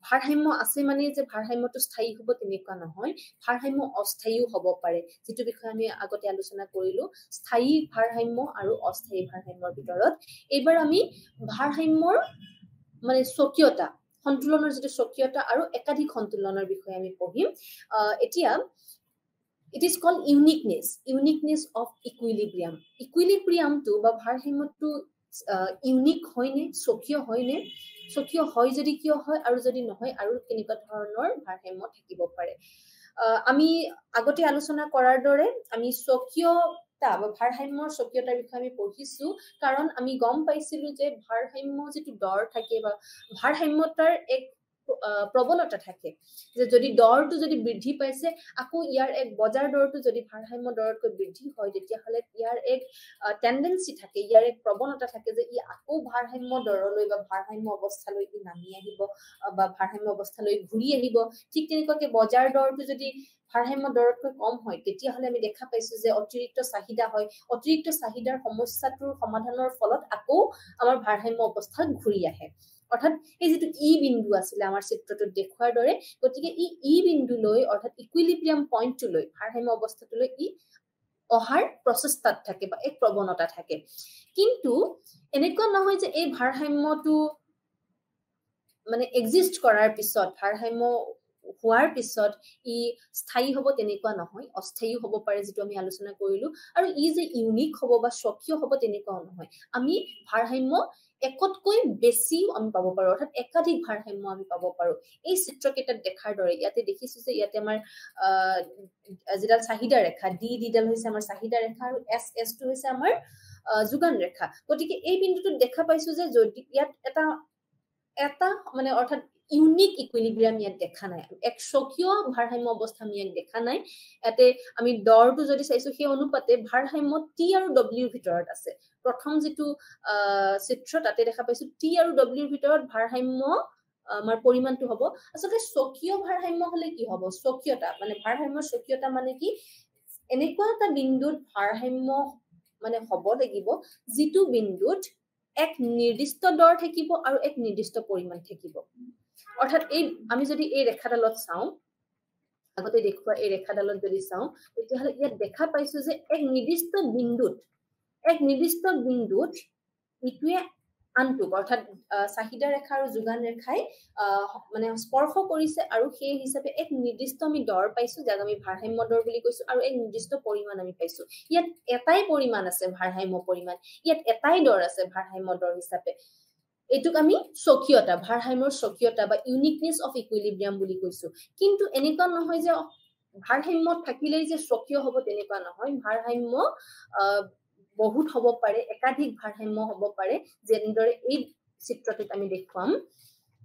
ভাৰসাম্য আছে মানে যে ভাৰসাম্যটো স্থায়ী হ'ব তেনেকুৱা নহয় ভাৰসাম্য অস্থায়ীও হ'ব পাৰে যেটো বিষয়ে আমি আগতে আলোচনা কৰিলো স্থায়ী ভাৰসাম্য আৰু অস্থায়ী ভাৰসাম্যৰ ভিতৰত এবাৰ আমি ভাৰসাম্যৰ মানে স্বকীয়তা সন্তুলনৰ যেটো স্বকীয়তা আৰু একাধিক সন্তুলনৰ বিষয়ে আমি পঢ়িম এতিয়া it is called uniqueness of equilibrium to বা ভাৰসাম্যটো ইউনিক হয়নে স্বকীয় হয়নে স্বকীয় হয় যদি কিয় হয় আৰু যদি নহয় আৰু কেনেকুৱা ধৰণৰ ভাৰসাম্য থাকিব পাৰে আমি আগতে আলোচনা কৰাৰ দৰে আমি স্বকীয়তা বা ভাৰসাম্যৰ স্বকীয়তাৰ বিষয়ে আমি পঢ়িছো কাৰণ আমি গম পাইছিলো যে ভাৰসাম্য যেটো দৰ থাকে বা ভাৰসাম্যতাৰ এক প্ৰবলতা থাকে যে যদি দৰটো যদি বৃদ্ধি পাইছে আকৌ ইয়াৰ এক বজাৰ দৰটো যদি ভাৰসাম্য দৰতকৈ বৃদ্ধি হয় তেতিয়া হলে ইয়াৰ এক টেন্ডেন্সি থাকে ইয়াৰ এক প্ৰবণতা থাকে যে ই আকৌ ভাৰসাম্য দৰলৈ বা ভাৰসাম্য অৱস্থালৈ নামি আহিব বা ভাৰসাম্য অৱস্থালৈ ঘূৰি আহিব ঠিক তেনেকুৱাকৈ বজাৰ দৰটো যদি ভাৰসাম্য দৰতকৈ কম হয় তেতিয়া হলে আমি দেখা পাইছো যে অতিৰিক্ত চাহিদা হয় অতিৰিক্ত চাহিদাৰ সমস্যাটোৰ সমাধানৰ ফলত আকৌ আমাৰ ভাৰসাম্য অৱস্থাত ঘূৰি আহে অৰ্থাৎ এই যেটো ই বিন্দু আছিল আমাৰ চিত্ৰটোত দেখুৱাৰ দৰে গতিকে ই বিন্দুলৈ অৰ্থাৎ ইকুইলিব্ৰিয়াম পইণ্টলৈ ভাৰসাম্য অৱস্থাটোলৈ ই অহাৰ প্ৰচেষ্টাত থাকে বা এক প্ৰবণতা থাকে কিন্তু এনেকুৱা নহয় যে এই ভাৰসাম্যটো মানে এক্সিষ্ট কৰাৰ পিছত ভাৰসাম্য হোৱাৰ পিছত ই স্থায়ী হ'ব তেনেকুৱা নহয় অস্থায়ী হ'ব পাৰে যেটো আমি আলোচনা কৰিলো আৰু ই যে ইউনিক হ'ব বা স্বকীয় হ'ব তেনেকুৱাও নহয় আমি ভাৰসাম্য একতকৈ বেছি আমি পাব পাৰো অৰ্থাৎ একাধিক ভাৰসাম্য আমি পাব পাৰো এই চিত্ৰকেইটাত দেখাৰ দৰে ইয়াতে দেখিছো যে ইয়াতে আমাৰ যেডাল চাহিদা ৰেখা ডিডাল হৈছে আমাৰ চাহিদা ৰেখা আৰু এছ টো হৈছে আমাৰ যোগান ৰেখা গতিকে এই বিন্দুটোত দেখা পাইছো যে যদি ইয়াত এটা মানে অৰ্থাৎ ইউনিক ইকুইলিব্ৰিয়াম ইয়াত দেখা নাই এক স্বকীয় ভাৰসাম্য অৱস্থা আমি ইয়াত দেখা নাই ইয়াতে আমি দৰটো যদি চাইছো সেই অনুপাতে ভাৰসাম্য টি আৰু ডব্লিউৰ ভিতৰত আছে প্ৰথম যেটো চিত্ৰ তাতে দেখা পাইছো টি আৰু ডব্লিউৰ ভিতৰত ভাৰসাম্য আমাৰ পৰিমাণটো হ'ব আসলে স্বকীয় ভাৰসাম্য হলে কি হ'ব স্বকীয়তা মানে ভাৰসাম্যৰ স্বকীয়তা মানে কি এনেকুৱা এটা বিন্দুত ভাৰসাম্য মানে হ'ব লাগিব যেটো বিন্দুত এক নিৰ্দিষ্ট দৰ থাকিব আৰু এক নিৰ্দিষ্ট পৰিমাণ থাকিব অৰ্থাৎ এই আমি যদি এই ৰেখাডালত চাওঁ আগতে দেখুৱা এই ৰেখাডালত যদি চাওঁ তেতিয়াহলে ইয়াত দেখা পাইছো যে এক নিৰ্দিষ্ট বিন্দুত ইটোৱে আনটোক অৰ্থাৎ চাহিদা ৰেখা আৰু যোগান ৰেখাই মানে স্পৰ্শ কৰিছে আৰু সেই হিচাপে এক নিৰ্দিষ্ট আমি দৰ পাইছো যাক আমি ভাৰসাম্য দৰ বুলি কৈছো আৰু এক নিৰ্দিষ্ট পৰিমাণ আমি পাইছো ইয়াত এটাই পৰিমাণ আছে ভাৰসাম্য পৰিমাণ ইয়াত এটাই দৰ আছে ভাৰসাম্য দৰ হিচাপে এটুক আমি স্বকীয়তা ভাৰসাম্যৰ স্বকীয়তা বা ইউনিকনেস অফ ইকুইলিব্ৰিয়াম বুলি কৈছো কিন্তু এনেকুৱা নহয় যে ভাৰসাম্য থাকিলেই যে স্বকীয় হ'ব তেনেকুৱা নহয় ভাৰসাম্য বহুত হ'ব পাৰে একাধিক ভাৰসাম্য হ'ব পাৰে যেনেদৰে এই চিত্ৰটোত আমি দেখুৱাম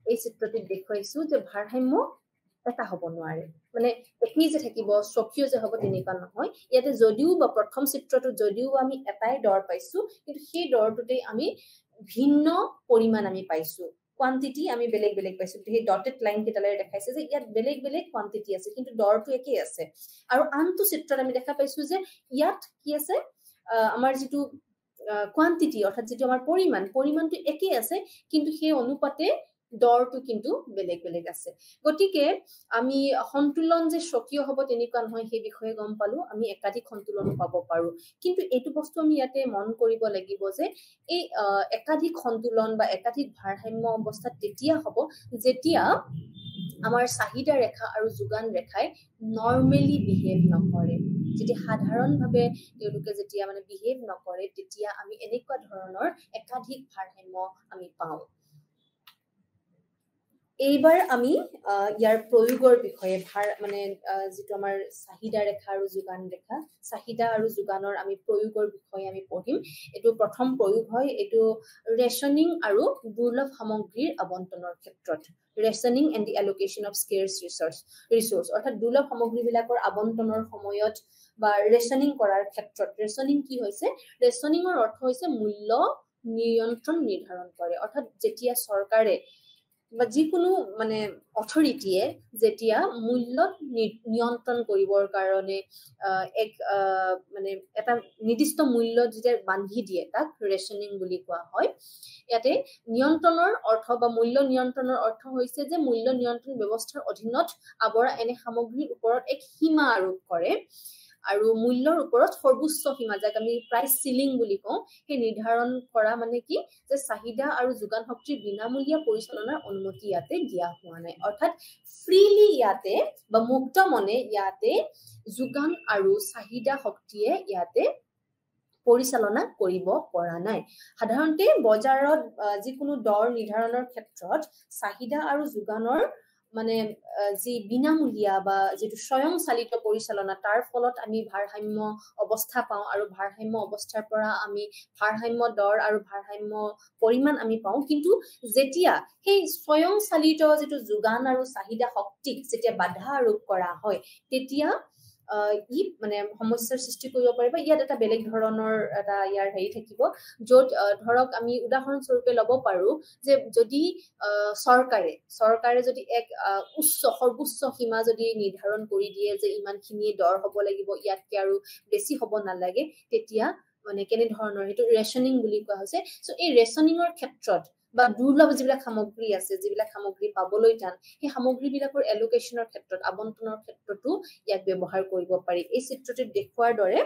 এই চিত্ৰটোত দেখুৱাইছো যে ভাৰসাম্য এটা হ'ব নোৱাৰে মানে একই যে থাকিব স্বকীয় যে হ'ব তেনেকুৱা নহয় ইয়াতে যদিও বা প্ৰথম চিত্ৰটোত যদিও আমি এটাই দৰ পাইছো কিন্তু সেই দৰটোতে আমি ভিন্ন পৰিমাণ আমি পাইছো কোৱান্টিটি আমি বেলেগ বেলেগ পাইছো সেই ডটেড লাইন কেটালে দেখাইছে যে ইয়াত বেলেগ বেলেগ কোৱান্টিটি আছে কিন্তু দৰটো একেই আছে আৰু আনটো চিত্ৰত আমি দেখা পাইছো যে ইয়াত কি আছে আমাৰ যেটো কোৱান্টিটি অৰ্থাৎ যেটো আমাৰ পৰিমাণটো একেই আছে কিন্তু সেই অনুপাতে দৰটো কিন্তু বেলেগ বেলেগ আছে গতিকে আমি সন্তুলন যে স্বকীয় হ'ব তেনেকুৱা নহয় সেই বিষয়ে গম পালো আমি একাধিক সন্তুলন পাব পাৰো কিন্তু এইটো বস্তু আমি ইয়াতে মন কৰিব লাগিব যে এই একাধিক সন্তুলন বা একাধিক ভাৰসাম্য অৱস্থাত তেতিয়া হ'ব যেতিয়া আমাৰ চাহিদা ৰেখা আৰু যোগান ৰেখাই নৰ্মেলি বিহেভ নকৰে যেতিয়া সাধাৰণভাৱে তেওঁলোকে যেতিয়া মানে বিহেভ নকৰে তেতিয়া আমি এনেকুৱা ধৰণৰ একাধিক ভাৰসাম্য আমি পাওঁ এইবাৰ আমি ইয়াৰ প্ৰয়োগৰ বিষয়ে মানে যিটো আমাৰ চাহিদা ৰেখা আৰু যোগান ৰেখা, চাহিদা আৰু যোগানৰ আমি প্ৰয়োগৰ বিষয়ে আমি পঢ়িম। এইটো প্ৰথম প্ৰয়োগ হয়, এইটো ৰেচনিং আৰু দুৰ্লভ সামগ্ৰীৰ আবণ্টনৰ ক্ষেত্ৰত। Rationing and the এলোকেশ্যন of স্কেৰ্চ resource, অৰ্থাৎ দুৰ্লভ সামগ্ৰীবিলাকৰ আবণ্টনৰ সময়ত বা ৰেচনিং কৰাৰ ক্ষেত্ৰত। ৰেচনিং কি হৈছে? ৰেচনিঙৰ অৰ্থ হৈছে মূল্য নিয়ন্ত্ৰণ নিৰ্ধাৰণ কৰে, অৰ্থাৎ যেতিয়া চৰকাৰে বা যিকোনো মানে অথৰিটিয়ে যেতিয়া মূল্যত নিয়ন্ত্ৰণ কৰিবৰ কাৰণে এক মানে এটা নিৰ্দিষ্ট মূল্য যেতিয়া বান্ধি দিয়ে, তাক ৰেচনিং বুলি কোৱা হয়। ইয়াতে নিয়ন্ত্ৰণৰ অৰ্থ বা মূল্য নিয়ন্ত্ৰণৰ অৰ্থ হৈছে যে মূল্য নিয়ন্ত্ৰণ ব্যৱস্থাৰ অধীনত আৱৰা এনে সামগ্ৰীৰ ওপৰত এক সীমা আৰোপ কৰে আৰু মূল্যৰ ওপৰত সৰ্বোচ্চ সীমা, যাক আমি প্ৰাইচ চিলিং বুলি কওঁ, সেই নিৰ্ধাৰণ কৰা মানে কি যে চাহিদা আৰু যোগান শক্তিৰ বিনামূলীয়া পৰিচালনাৰ অনুমতি ইয়াতে দিয়া হোৱা নাই, অৰ্থাৎ ফ্ৰীলি ইয়াতে বা মুক্ত মনে ইয়াতে যোগান আৰু চাহিদা শক্তিয়ে ইয়াতে পৰিচালনা কৰিব পৰা নাই। সাধাৰণতে বজাৰত যিকোনো দৰ নিৰ্ধাৰণৰ ক্ষেত্ৰত চাহিদা আৰু যোগানৰ মানে যি বিনামূলীয়া বা যিটো স্বয়ংচালিত পৰিচালনা, তাৰ ফলত আমি ভাৰসাম্য অৱস্থা পাওঁ আৰু ভাৰসাম্য অৱস্থাৰ পৰা আমি ভাৰসাম্য দৰ আৰু ভাৰসাম্য পৰিমাণ আমি পাওঁ। কিন্তু যেতিয়া সেই স্বয়ংচালিত যিটো যোগান আৰু চাহিদা শক্তিক যেতিয়া বাধা আৰোপ কৰা হয়, তেতিয়া ই মানে সমস্যাৰ সৃষ্টি কৰিব পাৰে বা ইয়াত এটা বেলেগ ধৰণৰ এটা ইয়াৰ হেৰি থাকিব, য'ত ধৰক আমি উদাহৰণস্বৰূপে ল'ব পাৰো যে যদি চৰকাৰে যদি এক সৰ্বোচ্চ সীমা যদি নিৰ্ধাৰণ কৰি দিয়ে যে ইমানখিনি দৰ হ'ব লাগিব, ইয়াতকে আৰু বেছি হ'ব নালাগে, তেতিয়া মানে কেনেধৰণৰ, সেইটো ৰেচনিং বুলি কোৱা হৈছে। চ' এই ৰেচনিঙৰ ক্ষেত্ৰত বা দুৰ্লভ যিবিলাক সামগ্ৰী আছে, যিবিলাক সামগ্ৰী পাবলৈ টান, সেই সামগ্ৰীবিলাকৰ এলোকেশ্যনৰ ক্ষেত্ৰত, আবণ্টনৰ ক্ষেত্ৰতো ইয়াক ব্যৱহাৰ কৰিব পাৰি। এই চিত্ৰটোত দেখুৱাৰ দৰে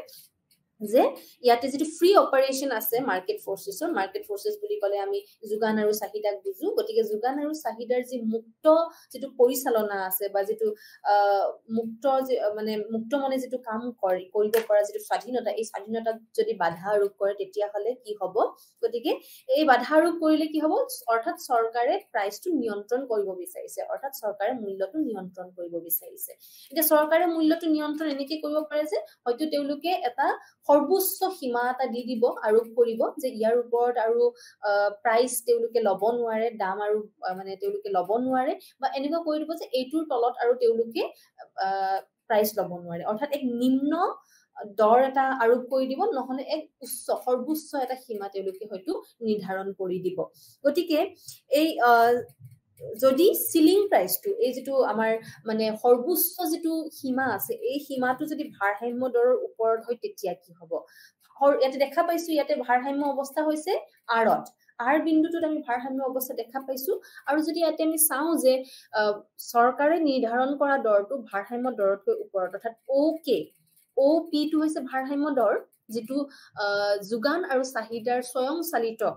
যে ইয়াতে যিটো ফ্ৰী অপাৰেশ্যন আছে মাৰ্কেট ফৰ্চেছৰ, মাৰ্কেট ফৰ্চেছ বুলি ক'লে আমি যোগান আৰু চাহিদাক বুজো। গতিকে যোগান আৰু চাহিদাৰ যি মুক্ত যিটো পৰিচালনা আছে বা যিটো মুক্ত মনে যিটো কাম কৰিব পৰা যিটো স্বাধীনতা, এই স্বাধীনতাক যদি বাধা আৰোপ কৰে তেতিয়াহ'লে কি হ'ব? গতিকে এই বাধা আৰোপ কৰিলে কি হ'ব? অৰ্থাৎ চৰকাৰে প্ৰাইচটো নিয়ন্ত্ৰণ কৰিব বিচাৰিছে, অৰ্থাৎ চৰকাৰে মূল্যটো নিয়ন্ত্ৰণ কৰিব বিচাৰিছে। এতিয়া চৰকাৰে মূল্যটো নিয়ন্ত্ৰণ এনেকে কৰিব পাৰে যে হয়তো তেওঁলোকে এটা সৰ্বোচ্চ সীমা এটা দি দিব, আৰোপ কৰিব যে ইয়াৰ ওপৰত আৰু প্ৰাইচ তেওঁলোকে ল'ব নোৱাৰে, দাম আৰু মানে তেওঁলোকে ল'ব নোৱাৰে, বা এনেকুৱা কৰি দিব যে এইটোৰ তলত আৰু তেওঁলোকে প্ৰাইচ ল'ব নোৱাৰে, অৰ্থাৎ এক নিম্ন দৰ এটা আৰোপ কৰি দিব, নহলে এক সৰ্বোচ্চ এটা সীমা তেওঁলোকে হয়তো নিৰ্ধাৰণ কৰি দিব। গতিকে এই যদি চিলিং প্ৰাইচটো, এই যিটো আমাৰ মানে সৰ্বোচ্চ যিটো সীমা আছে, এই সীমাটো যদি ভাৰসাম্য দৰৰ ওপৰত হয় তেতিয়া কি হ'ব? ইয়াতে দেখা পাইছো, ইয়াতে ভাৰসাম্য অৱস্থা হৈছে আৰত, আৰ বিন্দুটোত আমি ভাৰসাম্য অৱস্থা দেখা পাইছো। আৰু যদি ইয়াতে আমি চাওঁ যে চৰকাৰে নিৰ্ধাৰণ কৰা দৰটো ভাৰসাম্য দৰতকৈ ওপৰত, অৰ্থাৎ OP টো হৈছে ভাৰসাম্য দৰ, যিটো যোগান আৰু চাহিদাৰ স্বয়ংচালিত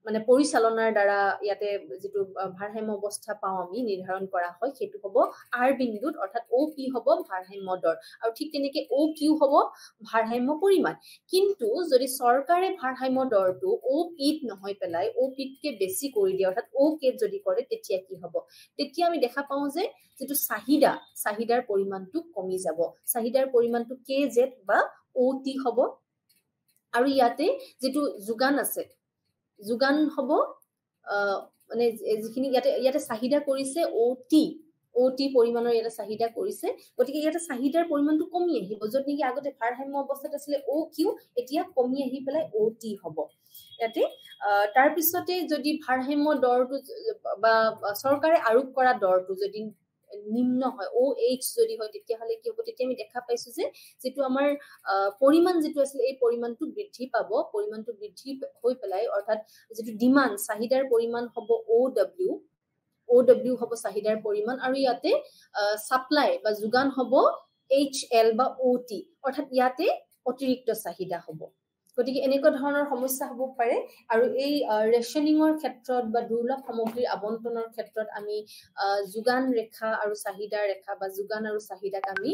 মানে পৰিচালনাৰ দ্বাৰা ইয়াতে যিটো ভাৰসাম্য অৱস্থা পাওঁ আমি নিৰ্ধাৰণ কৰা হয়, সেইটো হ'ব আৰ বিন্দুত, অৰ্থাৎ OP হ'ব ভাৰসাম্য দৰ, আৰু ঠিক তেনেকে OQ হ'ব ভাৰসাম্য পৰিমাণ। কিন্তু যদি চৰকাৰে ভাৰসাম্য দৰটো OPত নহয় পেলাই OPতকে বেছি কৰি দিয়ে, অৰ্থাৎ OKত যদি কৰে, তেতিয়া কি হ'ব? তেতিয়া আমি দেখা পাওঁ যে যিটো চাহিদাৰ পৰিমাণটো কমি যাব, চাহিদাৰ পৰিমাণটো KZ বা OT হ'ব। আৰু ইয়াতে যিটো যোগান আছে, যোগান হ'ব মানে যিখিনি ইয়াতে চাহিদা কৰিছে OT পৰিমাণৰ ইয়াতে চাহিদা কৰিছে, গতিকে ইয়াতে চাহিদাৰ পৰিমাণটো কমি আহিব, য'ত নেকি আগতে ভাৰসাম্য অৱস্থাত আছিলে OQ, এতিয়া কমি আহি পেলাই OT হ'ব ইয়াতে। তাৰপিছতে যদি ভাৰসাম্য দৰটো বা চৰকাৰে আৰোপ কৰা দৰটো যদি নিম্ন হয়, OH যদি হয়, তেতিয়াহ'লে কি হ'ব? তেতিয়া আমি দেখা পাইছো যে যিটো আমাৰ পৰিমাণ যিটো আছিলে, এই পৰিমাণটো বৃদ্ধি পাব, পৰিমাণটো বৃদ্ধি হৈ পেলাই, অৰ্থাৎ যিটো ডিমাণ্ড, চাহিদাৰ পৰিমাণ হ'ব OW হ'ব চাহিদাৰ পৰিমাণ, আৰু ইয়াতে সাপ্লাই বা যোগান হ'ব HL বা OT, অৰ্থাৎ ইয়াতে অতিৰিক্ত চাহিদা হ'ব। গতিকে এনেকুৱা ধৰণৰ সমস্যা হ'ব পাৰে। আৰু এই ৰেচনিঙৰ ক্ষেত্ৰত বা দুৰ্লভ সামগ্ৰীৰ আবণ্টনৰ ক্ষেত্ৰত আমি যোগান ৰেখা আৰু চাহিদা ৰেখা বা যোগান আৰু চাহিদাক আমি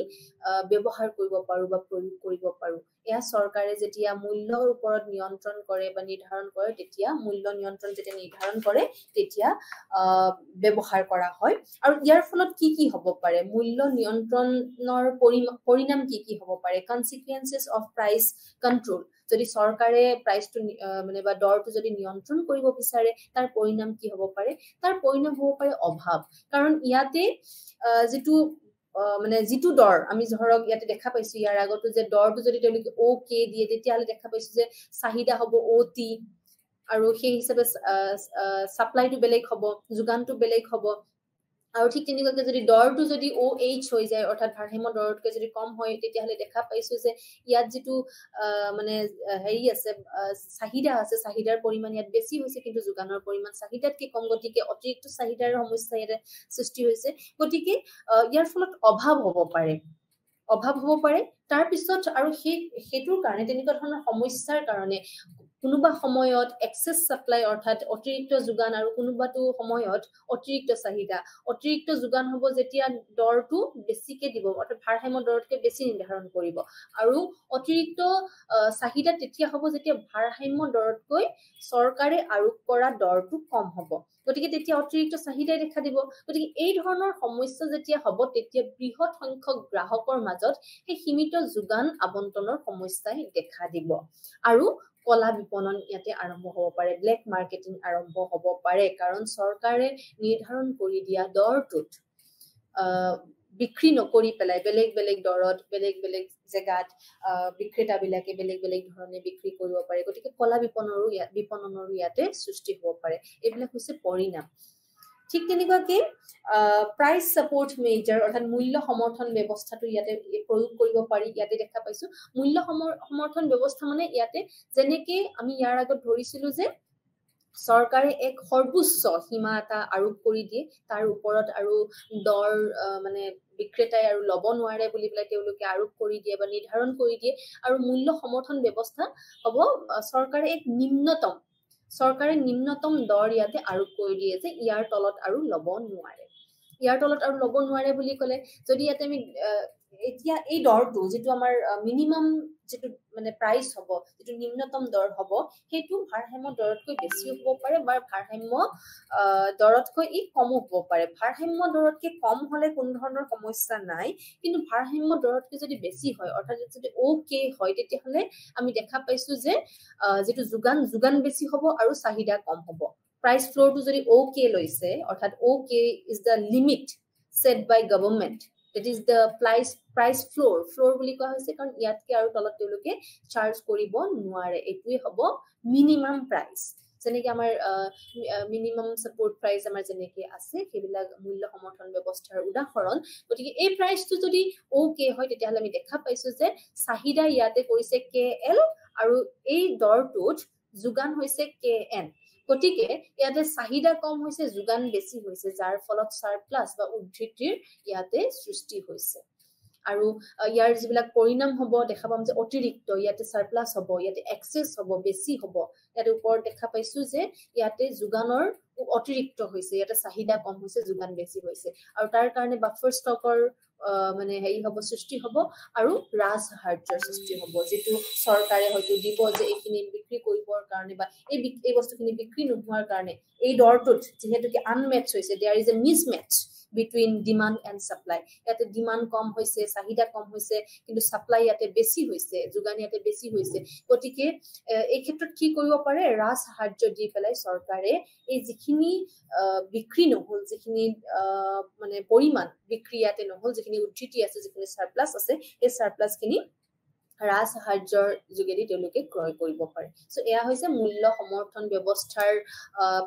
ব্যৱহাৰ কৰিব পাৰো বা প্ৰয়োগ কৰিব পাৰো। এয়া চৰকাৰে যেতিয়া মূল্যৰ ওপৰত নিয়ন্ত্ৰণ কৰে বা নিৰ্ধাৰণ কৰে তেতিয়া মূল্য নিয়ন্ত্ৰণ যেতিয়া নিৰ্ধাৰণ কৰে তেতিয়া ব্যৱহাৰ কৰা হয় আৰু ইয়াৰ ফলত কি হ'ব পাৰে মূল্য নিয়ন্ত্ৰণৰ পৰিণাম কি হ'ব পাৰে কনসিকুৱেন্সেস অফ প্ৰাইস কন্ট্ৰোল যদি চৰকাৰে প্ৰাইসটো মানে বা দৰটো যদি নিয়ন্ত্ৰণ কৰিব বিচাৰে তাৰ পৰিণাম কি হ'ব পাৰে তাৰ পৰিণাম হ'ব পাৰে অভাৱ কাৰণ ইয়াতে যেটো মানে যেটো দৰ আমি ধৰক ইয়াতে দেখা পাইছো ইয়াৰ আগতো যে দৰটো যদি তেওঁলোকে ওকে দিয়ে তেতিয়ালে দেখা পাইছো যে চাহিদা হ'ব ওটি আৰু সেই হিচাপে সাপ্লাইটো বেলেগ হ'ব যোগানটো বেলেগ হ'ব আৰু ঠিক তেনেকৈ যদি দৰটো যদি OH হৈ যায় অৰ্থাৎ ভাৰসাম্য দৰতকৈ যদি কম হয় তেতিয়াহলে দেখা পাইছো যে ইয়াত যেটো মানে হেৰি আছে চাহিদা আছে চাহিদাৰ পৰিমাণ ইয়াত বেছি হৈছে কিন্তু যোগানৰ পৰিমাণ চাহিদাতকৈ কম গতিকে অতিৰিক্ত চাহিদাৰ সমস্যা ইয়াতে সৃষ্টি হৈছে গতিকে ইয়াৰ ফলত অভাৱ হ'ব পাৰে তাৰ পিছত আৰু হেতুৰ কাৰণে তেনেকুৱা ধৰণৰ সমস্যাৰ কাৰণে কোনোবা সময়ত এক্সেস সাপ্লাই অৰ্থাৎ অতিৰিক্ত যোগান আৰু কোনোবাটো সময়ত অতিৰিক্ত চাহিদা অতিৰিক্ত যোগান হ'ব যেতিয়া দৰটো বেছিকে দিব অৰ্থাৎ ভাৰসাম্য দৰতকৈ বেছি নিৰ্ধাৰণ কৰিব আৰু অতিৰিক্ত চাহিদা তেতিয়া হ'ব যেতিয়া ভাৰসাম্য দৰতকৈ চৰকাৰে আৰোপ কৰা দৰটো কম হ'ব গতিকে তেতিয়া অতিৰিক্ত চাহিদাই দেখা দিব গতিকে এই ধৰণৰ সমস্যা যেতিয়া হ'ব তেতিয়া বৃহৎ সংখ্যক গ্ৰাহকৰ মাজত এই সীমিত যোগান আবণ্টনৰ সমস্যাই দেখা দিব আৰু কলা বিপণন ইয়াতে আৰম্ভ হ'ব পাৰে ব্লেক মাৰ্কেটিং আৰম্ভ হ'ব পাৰে কাৰণ চৰকাৰে নিৰ্ধাৰণ কৰি দিয়া দৰটোত বিক্ৰী নকৰি পেলাই বেলেগ দৰত বেলেগ জেগাত বিক্ৰেতা বিলাকে বেলেগ ধৰণে বিক্ৰী কৰিব পাৰে গতিকে কলা বিপণনৰো ইয়াতে সৃষ্টি হ'ব পাৰে এইবিলাক হৈছে পৰিণাম ঠিক তেনেকুৱাকৈ প্ৰাইস সাপোৰ্ট মেজাৰ অৰ্থাৎ মূল্য সমৰ্থন ব্যৱস্থাটো ইয়াতে প্ৰয়োগ কৰিব পাৰি ইয়াতে দেখা পাইছো মূল্য সমৰ্থন ব্যৱস্থা মানে ইয়াতে যেনেকৈ আমি ইয়াৰ আগত ধৰিছিলো যে চৰকাৰে এক সৰ্বোচ্চ সীমা এটা আৰোপ কৰি দিয়ে তাৰ ওপৰত আৰু দৰ মানে বিক্ৰেতাই আৰু লব নোৱাৰে বুলি পেলাই তেওঁলোকে আৰোপ কৰি দিয়ে বা নিৰ্ধাৰণ কৰি দিয়ে আৰু মূল্য সমৰ্থন ব্যৱস্থা হ'ব চৰকাৰে এক নিম্নতম দৰ ইয়াতে আৰোপ কৰি দিয়ে যে ইয়াৰ তলত আৰু লব নোৱাৰে বুলি ক'লে যদি ইয়াতে আমি এতিয়া এই দৰটো যেটো আমাৰ মিনিমাম যেটো মানে প্ৰাইস হ'ব যেটো নিম্নতম দৰ হ'ব হেতু ভাৰসাম্য দৰতকৈ বেছি হ'ব পাৰে বা ভাৰসাম্য দৰতকৈ ই কম হ'ব পাৰে ভাৰসাম্য দৰতকৈ কম হলে কোনো ধৰণৰ সমস্যা নাই কিন্তু ভাৰসাম্য দৰতকৈ যদি বেছি হয় অৰ্থাৎ যদি ওকে হয় তেতিয়াহলে আমি দেখা পাইছো যে যেটো যোগান বেছি হ'ব আৰু চাহিদা কম হ'ব price floor to jodi okay loise orthat okay is the limit set by government that is the price floor boli koa hoise karon iatke aru tolat teluke charge koribo nuare etui hobo minimum price jeneki amar minimum support price amar jeneki ase hebila mulya সমৰ্থন ব্যৱস্থাৰ উদাহৰণ গতিকে এই price to jodi okay হয় তেতিয়াহলে আমি দেখা পাইছো যে চাহিদা ইয়াতে কৰিছে KL আৰু এই দৰটোত যোগান হৈছে KN গতিকে ইয়াতে চাহিদা কম হৈছে যোগান বেছি হৈছে যাৰ ফলত সাৰপ্লাস বা উদ্ধৃতিৰ ইয়াতে সৃষ্টি হৈছে আৰু ইয়াৰ যিবিলাক পৰিণাম হ'ব দেখা পাম যে অতিৰিক্ত ইয়াতে সাৰপ্লাস হ'ব ইয়াতে এক্সেস হ'ব বেছি হ'ব ইয়াৰ ওপৰত দেখা পাইছো যে ইয়াতে যোগানৰ অতিৰিক্ত হৈছে ইয়াতে চাহিদা কম হৈছে যোগান বেছি হৈছে আৰু তাৰ কাৰণে বাফাৰ ষ্টকৰ মানে হেৰি হ'ব সৃষ্টি হ'ব আৰু ৰাজহাৰ্যৰ সৃষ্টি হ'ব যেটো চৰকাৰে হয়তো দিব যে এইখিনি বিক্ৰী কৰিবৰ কাৰণে বা এই বস্তুখিনি বিক্ৰী নোহোৱাৰ কাৰণে এই দৰটোত যেহেতু কি আনমেটচ হৈছে there is a mismatch between demand and supply yate demand kom hoise sahida kom hoise kintu supply yate beshi hoise jogan yate beshi hoise kotike ei khetrot ki koribo pare ras harjo di pelai sarkare ei jikhini bikri nohol jikhini mane poriman bikri yate nohol jikhini udhriti ase jikhini surplus ase ei surplus kini ৰাজ হাৰ্যৰ যোগেদি তেওঁলোকে ক্ৰয় কৰিব পাৰে so এয়া হৈছে মূল্য সমৰ্থন ব্যৱস্থাৰ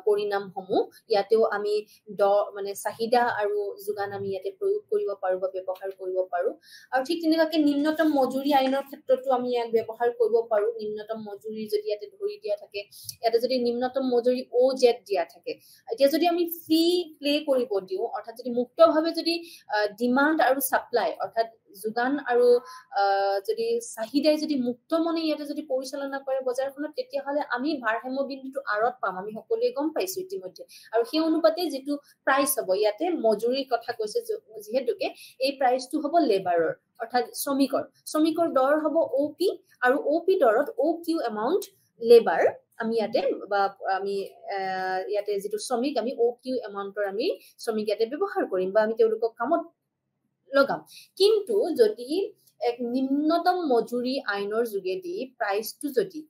পৰিণামসমূহ ইয়াতেও আমি মানে চাহিদা আৰু যোগান আমি ইয়াতে প্ৰয়োগ কৰিব পাৰো বা ব্যৱহাৰ কৰিব পাৰো আৰু ঠিক তেনেকৈ নিম্নতম মজুৰি আইনৰ ক্ষেত্ৰতো আমি ইয়াক ব্যৱহাৰ কৰিব পাৰো নিম্নতম মজুৰি যদি ইয়াতে ধৰি দিয়া থাকে ইয়াতে যদি নিম্নতম মজুৰি OZ দিয়া থাকে এতিয়া যদি আমি ফ্ৰী প্লে কৰিব দিও অৰ্থাৎ যদি মুক্তভাৱে যদি ডিমান্ড আৰু সাপ্লাই অৰ্থাৎ যোগান আৰু যদি চাহিদাই যদি মুক্ত মনে ইয়াতে যদি পৰিচালনা কৰে বজাৰখনত তেতিয়াহ'লে আমি ভাৰসাম্য বিন্দুটো আঁৰত পাম আমি সকলোৱে গম পাইছো ইতিমধ্যে আৰু সেই অনুপাতে যেটো প্ৰাইচ হ'ব ইয়াতে মজুৰিৰ কথা কৈছে যেহেতুকে এই প্ৰাইচটো হ'ব লেবাৰৰ অৰ্থাৎ শ্ৰমিকৰ দৰ হ'ব OP আৰু OP দৰত OQ এমাউন্ট লেবাৰ আমি ইয়াতে বা আমি ইয়াতে যেটো শ্ৰমিক আমি OQ এমাউন্টৰ আমি শ্ৰমিক ইয়াতে ব্যৱহাৰ কৰিম বা আমি তেওঁলোকক কামত লগাম কিন্তু যদি এক নিম্নতম মজুৰি আইনৰ যোগেদি প্ৰাইচটো যদি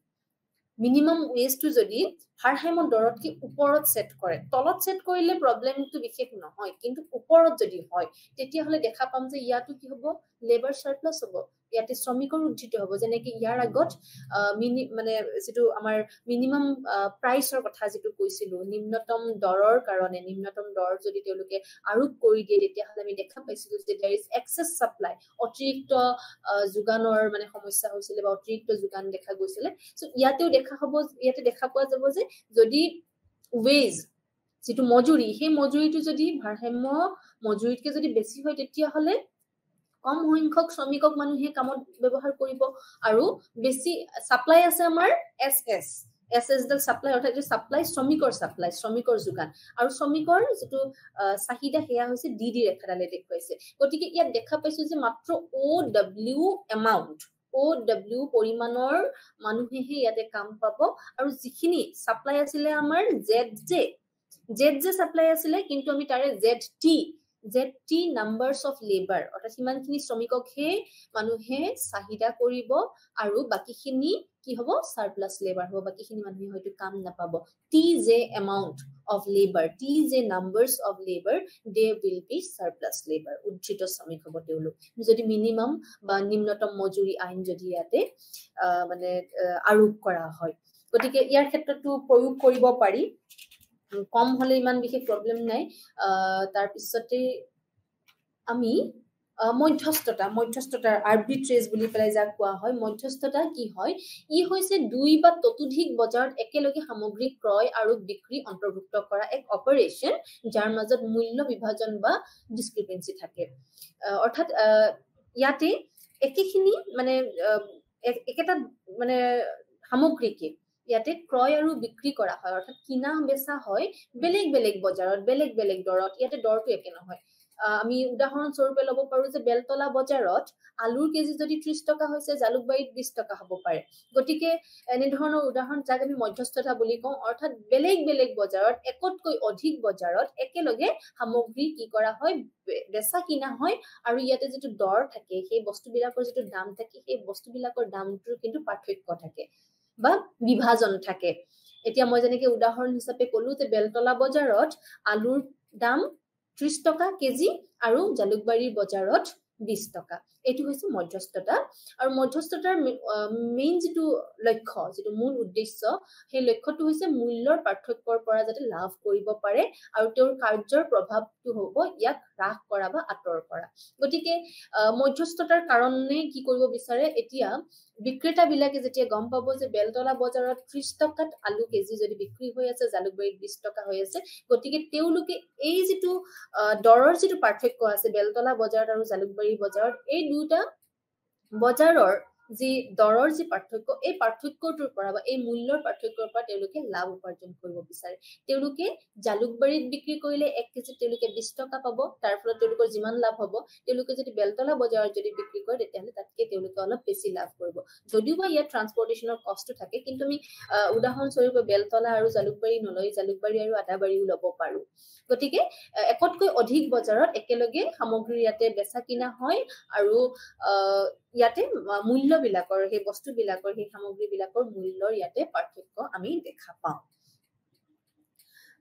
মিনিমাম ৱেজটো যদি ভাৰসাম্য দৰতকৈ ওপৰত সেট কৰে তলত সেট কৰিলে প্ৰবলেমটো বিশেষ নহয় কিন্তু ওপৰত যদি হয় তেতিয়াহলে দেখা পাম যে ইয়াটো কি হ'ব লেবাৰ সাৰপ্লাস হ'ব ইয়াতে শ্ৰমিকৰ উদ্ধৃত হ'ব যেনেকৈ ইয়াৰ আগত মানে যেটো আমাৰ মিনিমাম প্ৰাইচৰ কথা যেটো কৈছিলো নিম্নতম দৰৰ কাৰণে নিম্নতম দৰ যদি তেওঁলোকে আৰোপ কৰি দিয়ে তেতিয়াহলে আমি দেখা পাইছিলো যে there is excess supply অতিৰিক্ত যোগানৰ মানে সমস্যা হৈছিল বা অতিৰিক্ত যোগান দেখা গৈছিল সো ইয়াতেও দেখা পোৱা যাব যে যদি ওয়েজ যেটো মজুৰি সেই মজুৰিটো যদি ভাৰসাম্য মজুৰিতকৈ যদি বেছি হয় তেতিয়াহলে কম সংখ্যক শ্ৰমিকক মানুহে কামত ব্যৱহাৰ কৰিব আৰু বেছি সাপ্লাই আছে আমাৰ SS দল সাপ্লাই অৰ্থাৎ সাপ্লাই শ্ৰমিকৰ যোগান আৰু শ্ৰমিকৰ যেটো চাহিদা হেয়া হৈছে DD ৰেখাডালে দেখুৱাইছে গতিকে ইয়াত দেখা পাইছো যে মাত্ৰ OW এমাউন্ট OW পৰিমাণৰ মানুহেহে ইয়াতে কাম পাব আৰু যিখিনি সাপ্লাই আছিলে আমাৰ ZJ সাপ্লাই আছিলে কিন্তু আমি তাৰে ZT numbers of labor অৰ্থাৎ সিমানখিনি শ্ৰমিককহে মানুহে চাহিদা কৰিব আৰু বাকিখিনি কি হ'ব সাৰপ্লাস লেবাৰ হ'ব বাকিখিনি মানুহে হয়তো কাম নাপাব TJ amount of labor TJ numbers of labor they will be surplus labor উদ্ধৃত শ্ৰমিক হ'ব তেওঁলোক যদি মিনিমাম বা নিম্নতম মজুৰি আইন যদি ইয়াতে মানে আৰোপ কৰা হয় গতিকে ইয়াৰ ক্ষেত্ৰতো প্ৰয়োগ কৰিব পাৰি কম হলে ইমান বিশেষ প্ৰবলেম নাই তাৰ পিছতে আমি মধ্যস্থতাৰ আৰ্বিট্ৰেজ বুলি পেলাই যাক কোৱা হয় মধ্যস্থতা কি হয় ই হৈছে দুই বা ততোধিক বজাৰত একেলগে সামগ্ৰী ক্ৰয় আৰু বিক্ৰী অন্তৰ্ভুক্ত কৰা এক অপাৰেচন যাৰ মাজত মূল্য বিভাজন বা ডিসক্ৰিপেন্সি থাকে অৰ্থাৎ ইয়াতে একেখিনি মানে একেটা মানে সামগ্ৰীকে ইয়াতে ক্ৰয় আৰু বিক্ৰী কৰা হয় অৰ্থাৎ কিনা বেচা হয় বেলেগ বজাৰত বেলেগ দৰত ইয়াতে দৰটো একে নহয় আমি উদাহৰণ স্বৰূপে লব পাৰো যে বেলতলা বজাৰত আলুৰ কেজি যদি 30 টকা হৈছে জালুকবাৰীত 20 টকা হ'ব পাৰে গতিকে এনে ধৰণৰ উদাহৰণ যাক আমি মধ্যস্থতা বুলি কওঁ অৰ্থাৎ বেলেগ বজাৰত একতকৈ অধিক বজাৰত একেলগে সামগ্ৰী কি কৰা হয় বেচা কিনা হয় আৰু ইয়াতে যেটো দৰ থাকে সেই বস্তুবিলাকৰ যেটো দাম থাকে সেই বস্তুবিলাকৰ দামটোৰ কিন্তু পাৰ্থক্য থাকে বা বিভাজন থাকে এতিয়া মই যেনেকৈ উদাহৰণ হিচাপে ক'লো যে বেলতলা বজাৰত আলুৰ দাম 30 টকা কেজি আৰু জালুকবাৰীৰ বজাৰত 20 টকা এটো হৈছে মধ্যস্থতা আৰু মধ্যস্থতাৰ মেইন যেটো লক্ষ্য যেটো মূল উদ্দেশ্য সেই লক্ষ্যটো হৈছে মূল্যৰ পাৰ্থক্যৰ পৰা যাতে লাভ কৰিব পাৰে আৰু তেওঁৰ কাৰ্যৰ প্ৰভাৱটো হ'ব ইয়াক হ্ৰাস কৰা বা আতৰ কৰা গতিকে মধ্যস্থতাৰ কাৰণে কি কৰিব বিচাৰে এতিয়া বিক্ৰেতা বিলাকে যেতিয়া গম পাব যে বেলতলা বজাৰত 30 টকাত আলু কেজি যদি বিক্ৰী হৈ আছে জালুকবাৰীত 20 টকা হৈ আছে গতিকে তেওঁলোকে এই যেটো দৰৰ যেটো পাৰ্থক্য আছে বেলতলা বজাৰত আৰু জালুকবাৰী বজাৰত এই দুটা বজাৰৰ যি দৰৰ যি পাৰ্থক্য এই পাৰ্থক্যটোৰ পৰা বা এই মূল্যৰ পাৰ্থক্যৰ পৰা তেওঁলোকে লাভ উপাৰ্জন কৰিব বিচাৰে তেওঁলোকে জালুকবাৰীত বিক্ৰী কৰিলে 1 কেজি তেওঁলোকে 20 টকা পাব তাৰ ফলত তেওঁলোকৰ যিমান লাভ হ'ব তেওঁলোকে যদি বেলতলা বজাৰত যদি বিক্ৰী কৰে তেতিয়াহলে তাতকে তেওঁলোকে অলপ বেছি লাভ কৰিব যদিও বা ইয়াত ট্ৰান্সপৰ্টেশনৰ কষ্ট থাকে কিন্তু আমি উদাহৰণ স্বৰূপে বেলতলা আৰু জালুকবাৰী নলৈ জালুকবাৰী আৰু আদাবাৰীও ল'ব পাৰো গতিকে একতকৈ অধিক বজাৰত একেলগে সামগ্ৰী ইয়াতে বেচা কিনা হয় আৰু ইয়াতে মূল্যবিলাকৰ সেই বস্তুবিলাকৰ সেই সামগ্ৰীবিলাকৰ মূল্যৰ ইয়াতে পাৰ্থক্য আমি দেখা পাওঁ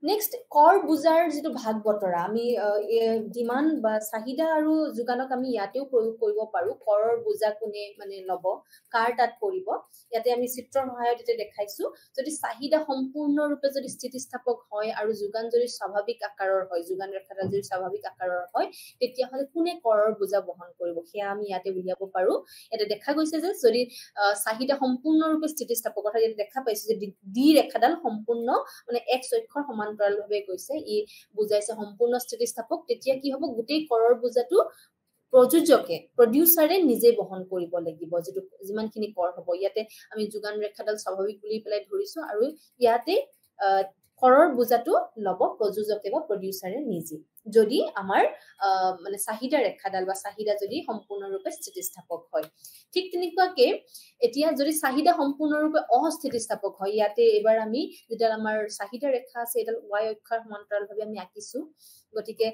নেক্সট কৰ বুজাৰ যেটো ভাগ বতৰা আমি ডিমান্ড বা চাহিদা আৰু যোগানক আমি ইয়াতেও প্ৰয়োগ কৰিব পাৰো কৰৰ বুজা কোনে মানে লব কাৰ তাত কৰিব ইয়াতে আমি চিত্ৰৰ সহায়তে দেখাইছো যদি চাহিদা সম্পূৰ্ণৰূপে যদি স্থিতিস্থাপক হয় আৰু যোগান যদি স্বাভাৱিক আকাৰৰ হয় যোগান ৰেখাডাল যদি স্বাভাৱিক আকাৰৰ হয় তেতিয়াহলে কোনে কৰৰ বুজা বহন কৰিব সেয়া আমি ইয়াতে উলিয়াব পাৰো এটা দেখা গৈছে যে যদি চাহিদা সম্পূৰ্ণৰূপে স্থিতিস্থাপক অৰ্থাৎ ইয়াতে দেখা পাইছো যে ডি ৰেখাডাল সম্পূৰ্ণ মানে x অক্ষৰ সমান্তৰালভাৱে গৈছে ই বুজাইছে সম্পূৰ্ণ স্থিতিস্থাপক তেতিয়া কি হ'ব গোটেই কৰৰ বুজাটো প্ৰযোজকে প্ৰডিউচাৰে নিজে বহন কৰিব লাগিব যেটো যিমানখিনি কৰ হ'ব ইয়াতে আমি যোগান ৰেখাডাল স্বাভাৱিক বুলি পেলাই ধৰিছো আৰু ইয়াতে কৰৰ বুজাটো লব প্ৰযোজকে বা প্ৰডিউচাৰে নিজে যদি আমাৰ মানে চাহিদা ৰেখাডাল বা চাহিদা যদি সম্পূৰ্ণৰূপে স্থিতিস্থাপক হয় ঠিক তেনেকুৱাকে এতিয়া যদি চাহিদা সম্পূৰ্ণৰূপে অস্থিতিস্থাপক হয় ইয়াতে এবাৰ আমি যেটা আমাৰ চাহিদা ৰেখা আছে এডাল y অক্ষৰ সমান্তৰালভাৱে আমি আঁকিছো গতিকে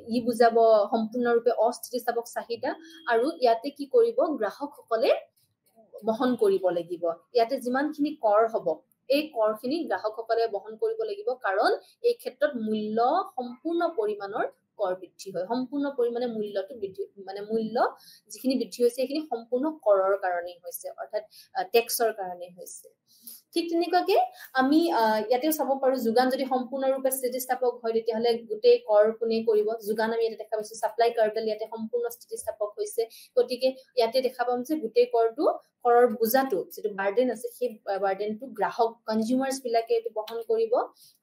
ই বুজাব সম্পূৰ্ণৰূপে অস্থিতিস্থাপক চাহিদা আৰু ইয়াতে কি কৰিব গ্ৰাহকসকলে বহন কৰিব লাগিব ইয়াতে যিমানখিনি কৰ হ'ব এই কৰখিনি গ্ৰাহকসকলে বহন কৰিব লাগিব কাৰণ এই ক্ষেত্ৰত মূল্য সম্পূৰ্ণ পৰিমাণৰ কৰ বৃদ্ধি হয় সম্পূৰ্ণ পৰিমাণে মূল্যটো বৃদ্ধি মানে মূল্য যিখিনি বৃদ্ধি হৈছে সেইখিনি সম্পূৰ্ণ কৰৰ কাৰণে হৈছে অৰ্থাৎ টেক্সৰ কাৰণে হৈছে ঠিক তেনেকুৱাকে আমি ইয়াতেও চাব পাৰো যোগান যদি সম্পূৰ্ণৰূপে স্থিতিস্থাপক হয় তেতিয়াহলে গোটেই কৰ কোনে কৰিব যোগান আমি এটা দেখা পাইছো সাপ্লাই কাৰ্ভডাল ইয়াতে সম্পূৰ্ণ স্থিতিস্থাপক হৈছে গতিকে ইয়াতে দেখা পাম যে গোটেই কৰটো কৰৰ বুজাটো যেটো বাৰ্ডেন আছে সেই বাৰ্ডেনটো গ্ৰাহক কনজিউমাৰ্স বিলাকে এটো বহন কৰিব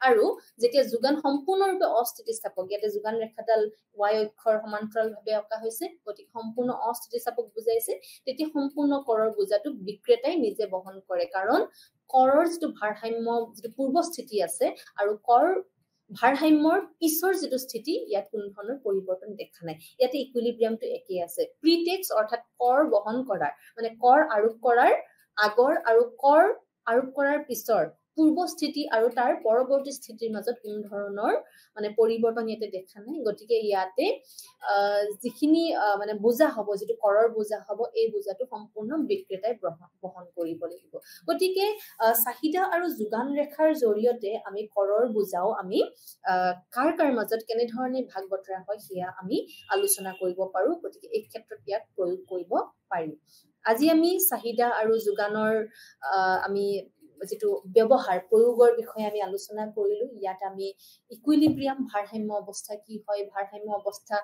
আৰু যেতিয়া যোগান সম্পূৰ্ণৰূপে অস্থিতিস্থাপক ইয়াতে যোগান ৰেখাডাল y অক্ষৰ সমান্তৰালভাৱে অঁকা হৈছে গতিকে সম্পূৰ্ণ অস্থিতিস্থাপক বুজাইছে তেতিয়া সম্পূৰ্ণ কৰৰ বুজাটো বিক্ৰেতাই নিজে বহন কৰে কাৰণ কৰৰ যেটো ভাৰসাম্য যেটো পূৰ্ব স্থিতি আছে আৰু কৰ ভাৰসাম্যৰ পিছৰ যেটো স্থিতি ইয়াত কোনো ধৰণৰ পৰিৱৰ্তন দেখা নাই ইয়াতে ইকুইলিব্ৰিয়ামটো একেই আছে প্ৰিটেক্স অৰ্থাৎ কৰ বহন কৰাৰ মানে কৰ আৰোপ কৰাৰ আগৰ আৰু কৰ আৰোপ কৰাৰ পিছৰ পূৰ্ব স্থিতি আৰু তাৰ পৰৱৰ্তী স্থিতিৰ মাজত কোনো ধৰণৰ মানে পৰিৱৰ্তন ইয়াতে দেখা নাই গতিকে ইয়াতে যিখিনি মানে বুজা হ'ব যেটো কৰৰ বুজা হ'ব এই বুজাটো সম্পূৰ্ণ বিক্ৰেতাই বহন কৰিব লাগিব গতিকে চাহিদা আৰু যোগান ৰেখাৰ জৰিয়তে আমি কৰৰ বুজাও আমি কাৰ মাজত কেনে ধৰণে ভাগ বতৰা হয় সেয়া আমি আলোচনা কৰিব পাৰো গতিকে এই ক্ষেত্ৰত ইয়াক প্ৰয়োগ কৰিব পাৰি আজি আমি চাহিদা আৰু যোগানৰ আমি যেটো ব্যৱহাৰ প্ৰয়োগৰ বিষয়ে আমি আলোচনা কৰিলো ইয়াত আমি ইকুইলিব্ৰিয়াম ভাৰসাম্য অৱস্থা কি হয় ভাৰসাম্য অৱস্থা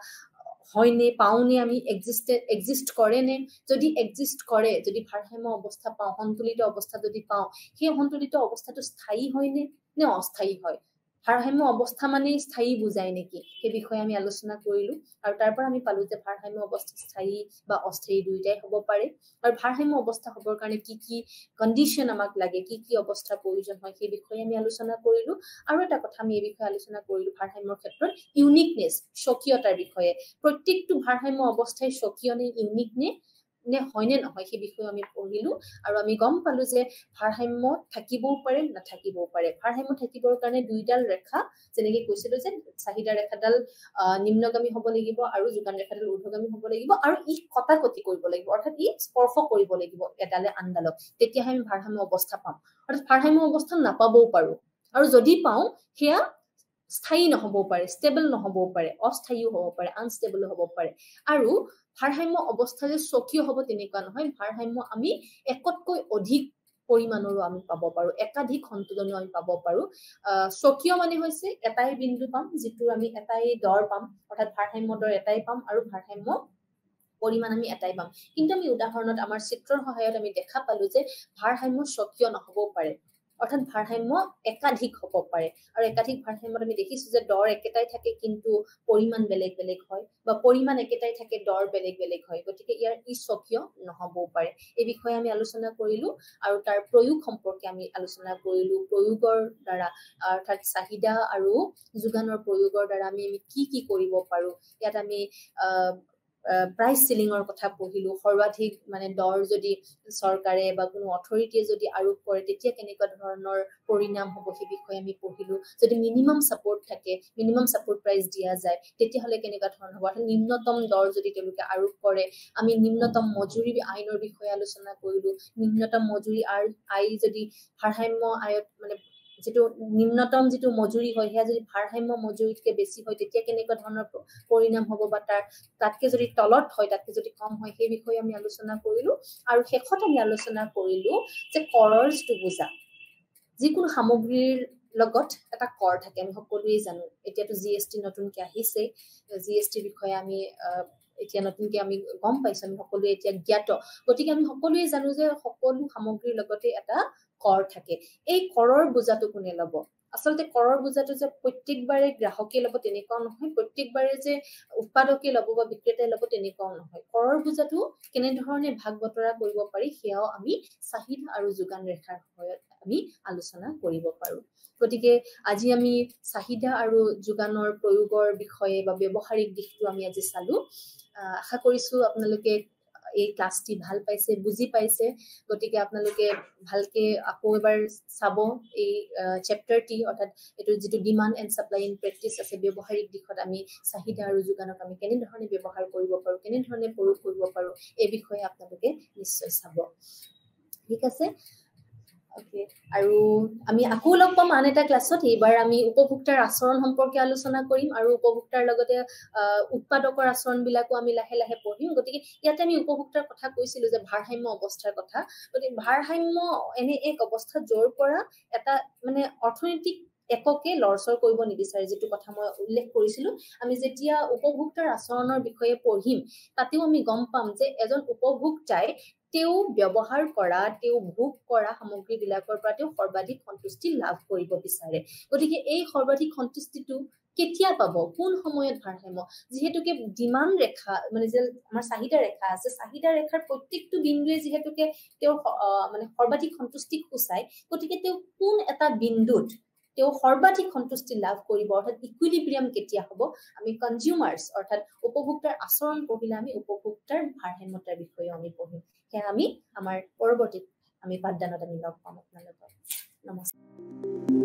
হয়নে পাওনে আমি এক্সিষ্ট কৰে নে যদি এক্সিষ্ট কৰে যদি ভাৰসাম্য অৱস্থা পাও সন্তুলিত অৱস্থা যদি পাও সেই সন্তুলিত অৱস্থাটো স্থায়ী হয় নে অস্থায়ী হয় ভাৰসাম্য অৱস্থা মানে স্থায়ী বুজায় নেকি সেই বিষয়ে আমি আলোচনা কৰিলো আৰু তাৰ পৰা আমি পালো যে ভাৰসাম্য অৱস্থা স্থায়ী বা অস্থায়ী দুইটাই হ'ব পাৰে আৰু ভাৰসাম্য অৱস্থা হ'বৰ কাৰণে কি কন্ডিশন আমাক লাগে কি অৱস্থাৰ প্ৰয়োজন হয় সেই বিষয়ে আমি আলোচনা কৰিলো আৰু এটা কথা আমি এই বিষয়ে আলোচনা কৰিলো ভাৰসাম্যৰ ক্ষেত্ৰত ইউনিকনেস স্বকীয়তাৰ বিষয়ে প্ৰত্যেকটো ভাৰসাম্য অৱস্থাই স্বকীয় নে ইউনিক নে হয়নে নহয় সেই বিষয়ে আমি পঢ়িলো আৰু আমি গম পালো যে ভাৰসাম্য থাকিবও পাৰে নাথাকিবও পাৰে ভাৰসাম্য থাকিবৰ কাৰণে দুইডাল ৰেখা যেনেকৈ কৈছিলো যে চাহিদা ৰেখাডাল নিম্নগামী হ'ব লাগিব আৰু যোগান ৰেখাডাল ঊৰ্ধ্বগামী হ'ব লাগিব আৰু ই কটাকটি কৰিব লাগিব অৰ্থাৎ ই স্পৰ্শ কৰিব লাগিব এডালে আনডালক তেতিয়াহে আমি ভাৰসাম্য অৱস্থা পাম অৰ্থাৎ ভাৰসাম্য অৱস্থা নাপাবও পাৰো আৰু যদি পাও সেয়া স্থায়ী নহবও পাৰে ষ্টেবল নহবও পাৰে অস্থায়ীও হ'ব পাৰে আনষ্টেবল হ'ব পাৰে আৰু ভাৰসাম্য অৱস্থা যে স্বকীয় হ'ব তেনেকুৱা নহয় ভাৰসাম্য আমি একতকৈ অধিক পৰিমাণৰো আমি পাব পাৰো একাধিক সন্তুলনো আমি পাব পাৰো স্বকীয় মানে হৈছে এটাই বিন্দু পাম যেটো আমি এটাই দৰ পাম অৰ্থাৎ ভাৰসাম্য দৰ এটাই পাম আৰু ভাৰসাম্য পৰিমাণ আমি এটাই পাম কিন্তু আমি উদাহৰণত আমাৰ চিত্ৰৰ সহায়ত আমি দেখা পালো যে ভাৰসাম্য স্বকীয় নহবও পাৰে অৰ্থাৎ ভাৰসাম্য একাধিক হ'ব পাৰে আৰু একাধিক ভাৰসাম্যত আমি দেখিছো যে দৰ একেটাই থাকে কিন্তু পৰিমাণ বেলেগ বেলেগ হয় বা পৰিমাণ একেটাই থাকে দৰ বেলেগ বেলেগ হয় গতিকে ইয়াৰ ই স্বকীয় নহবও পাৰে এই বিষয়ে আমি আলোচনা কৰিলো আৰু তাৰ প্ৰয়োগ সম্পৰ্কে আমি আলোচনা কৰিলো প্ৰয়োগৰ দ্বাৰা অৰ্থাৎ চাহিদা আৰু যোগানৰ প্ৰয়োগৰ দ্বাৰা আমি কি কৰিব পাৰো ইয়াত আমি প্ৰাইস সিলিংৰ কথা পঢ়িলো সৰ্বাধিক মানে দৰ যদি চৰকাৰে বা কোনো অথৰিটিয়ে যদি আৰোপ কৰে তেতিয়া কেনেকুৱা ধৰণৰ পৰিণাম হ'ব সেই বিষয়ে আমি পঢ়িলো যদি মিনিমাম সাপোৰ্ট থাকে মিনিমাম সাপোৰ্ট প্ৰাইস দিয়া যায় তেতিয়াহলে কেনেকুৱা ধৰণৰ হ'ব অৰ্থাৎ নিম্নতম দৰ যদি তেওঁলোকে আৰোপ কৰে আমি নিম্নতম মজুৰি আইনৰ বিষয়ে আলোচনা কৰিলো নিম্নতম মজুৰি আই যদি ভাৰসাম্য আয়ত মানে যেটো নিম্নতম যেটো মজুৰি হয় হেয়া যদি ভাৰসাম্য মজুৰিতকৈ বেছি হয় তেতিয়া কেনেকুৱা ধৰণৰ পৰিণাম হ'ব বা তাতকৈ যদি তলত হয় তাতকৈ যদি কম হয় সেই বিষয়ে আমি আলোচনা কৰিলো আৰু শেষত আমি আলোচনা কৰিলো যে কৰৰ যেটো বুজা যিকোনো সামগ্ৰীৰ লগত এটা কৰ থাকে আমি সকলোৱে জানো এতিয়াটো জিএসটি নতুনকৈ আহিছে জিএসটি বিষয়ে আমি এতিয়া নতুনকৈ আমি গম পাইছো আমি সকলোৱে এতিয়া জ্ঞাত গতিকে আমি সকলোৱে জানো যে সকলো সামগ্ৰীৰ লগতে এটা কৰ থাকে এই কৰৰ বুজাটো কোনে ল'ব আচলতে কৰৰ বোজাটো যে প্ৰত্যেকবাৰে গ্ৰাহকে ল'ব তেনেকুৱাও নহয়, প্ৰত্যেকবাৰে যে উৎপাদকে ল'ব বা বিক্ৰেতাই ল'ব তেনেকুৱাও নহয়। কৰৰ বোজাটো কেনেধৰণে ভাগ বতৰা কৰিব পাৰি সেয়াও আমি চাহিদা আৰু যোগান ৰেখাৰ সহায়ত আমি আলোচনা কৰিব পাৰো। গতিকে আজি আমি চাহিদা আৰু যোগানৰ প্ৰয়োগৰ বিষয়ে বা ব্যৱহাৰিক দিশটো আমি আজি চালো। আশা কৰিছো আপোনালোকে এই ক্লাছটি ভাল পাইছে, বুজি পাইছে। গতিকে আপোনালোকে ভালকে আকৌ এবাৰ চাব এই চেপ্টাৰটি, অৰ্থাৎ এইটো যিটো demand and supply in practice আছে, ব্যৱহাৰিক দিশত আমি চাহিদা আৰু যোগানক আমি কেনেধৰণে ব্যৱহাৰ কৰিব পাৰো, কেনেধৰণে প্ৰয়োগ কৰিব পাৰো, এই বিষয়ে আপোনালোকে নিশ্চয় চাব। ঠিক আছে, অ'কে। আৰু আমি আকৌ লগ পাম আন এটা ক্লাছত। এইবাৰ আমি উপভোক্তাৰ আচৰণ সম্পৰ্কে আলোচনা কৰিম আৰু উপভোক্তাৰ লগতে উৎপাদকৰ আচৰণবিলাকো আমি লাহে লাহে পঢ়িম। গতিকে ইয়াতে আমি উপভোক্তাৰ কথা কৈছিলো যে ভাৰসাম্য অৱস্থাৰ কথা। গতিকে ভাৰসাম্য এনে এক অৱস্থাত য'ৰ পৰা এটা মানে অৰ্থনৈতিক এককে লৰচৰ কৰিব নিবিচাৰে, যিটো কথা মই উল্লেখ কৰিছিলো। আমি যেতিয়া উপভোক্তাৰ আচৰণৰ বিষয়ে পঢ়িম তাতেও আমি গম পাম যে এজন উপভোক্তাই তেওঁ ব্যৱহাৰ কৰা, তেওঁ ভোগ কৰা সামগ্ৰীবিলাকৰ পৰা তেওঁ সৰ্বাধিক সন্তুষ্টি লাভ কৰিব বিচাৰে। গতিকে এই সৰ্বাধিক সন্তুষ্টিটো কেতিয়া পাব, কোন সময়ত ভাৰসাম্য, যিহেতুকে ডিমাণ্ড ৰেখা মানে যে আমাৰ চাহিদা ৰেখা আছে, চাহিদা ৰেখাৰ প্ৰত্যেকটো বিন্দুৱে যিহেতুকে তেওঁৰ মানে সৰ্বাধিক সন্তুষ্টিক সূচায়। গতিকে তেওঁ কোন এটা বিন্দুত তেওঁ সৰ্বাধিক সন্তুষ্টি লাভ কৰিব, অৰ্থাৎ ইকুইলিব্ৰিয়াম কেতিয়া হ'ব, আমি কনজিউমাৰ্ছ অৰ্থাৎ উপভোক্তাৰ আচৰণ পঢ়িলে আমি উপভোক্তাৰ ভাৰসাম্যতাৰ বিষয়েও আমি পঢ়িম। সেয়া আমি আমাৰ পৰৱৰ্তী আমি পাঠদানত আমি লগ পাম আপোনালোকক। নমস্কাৰ।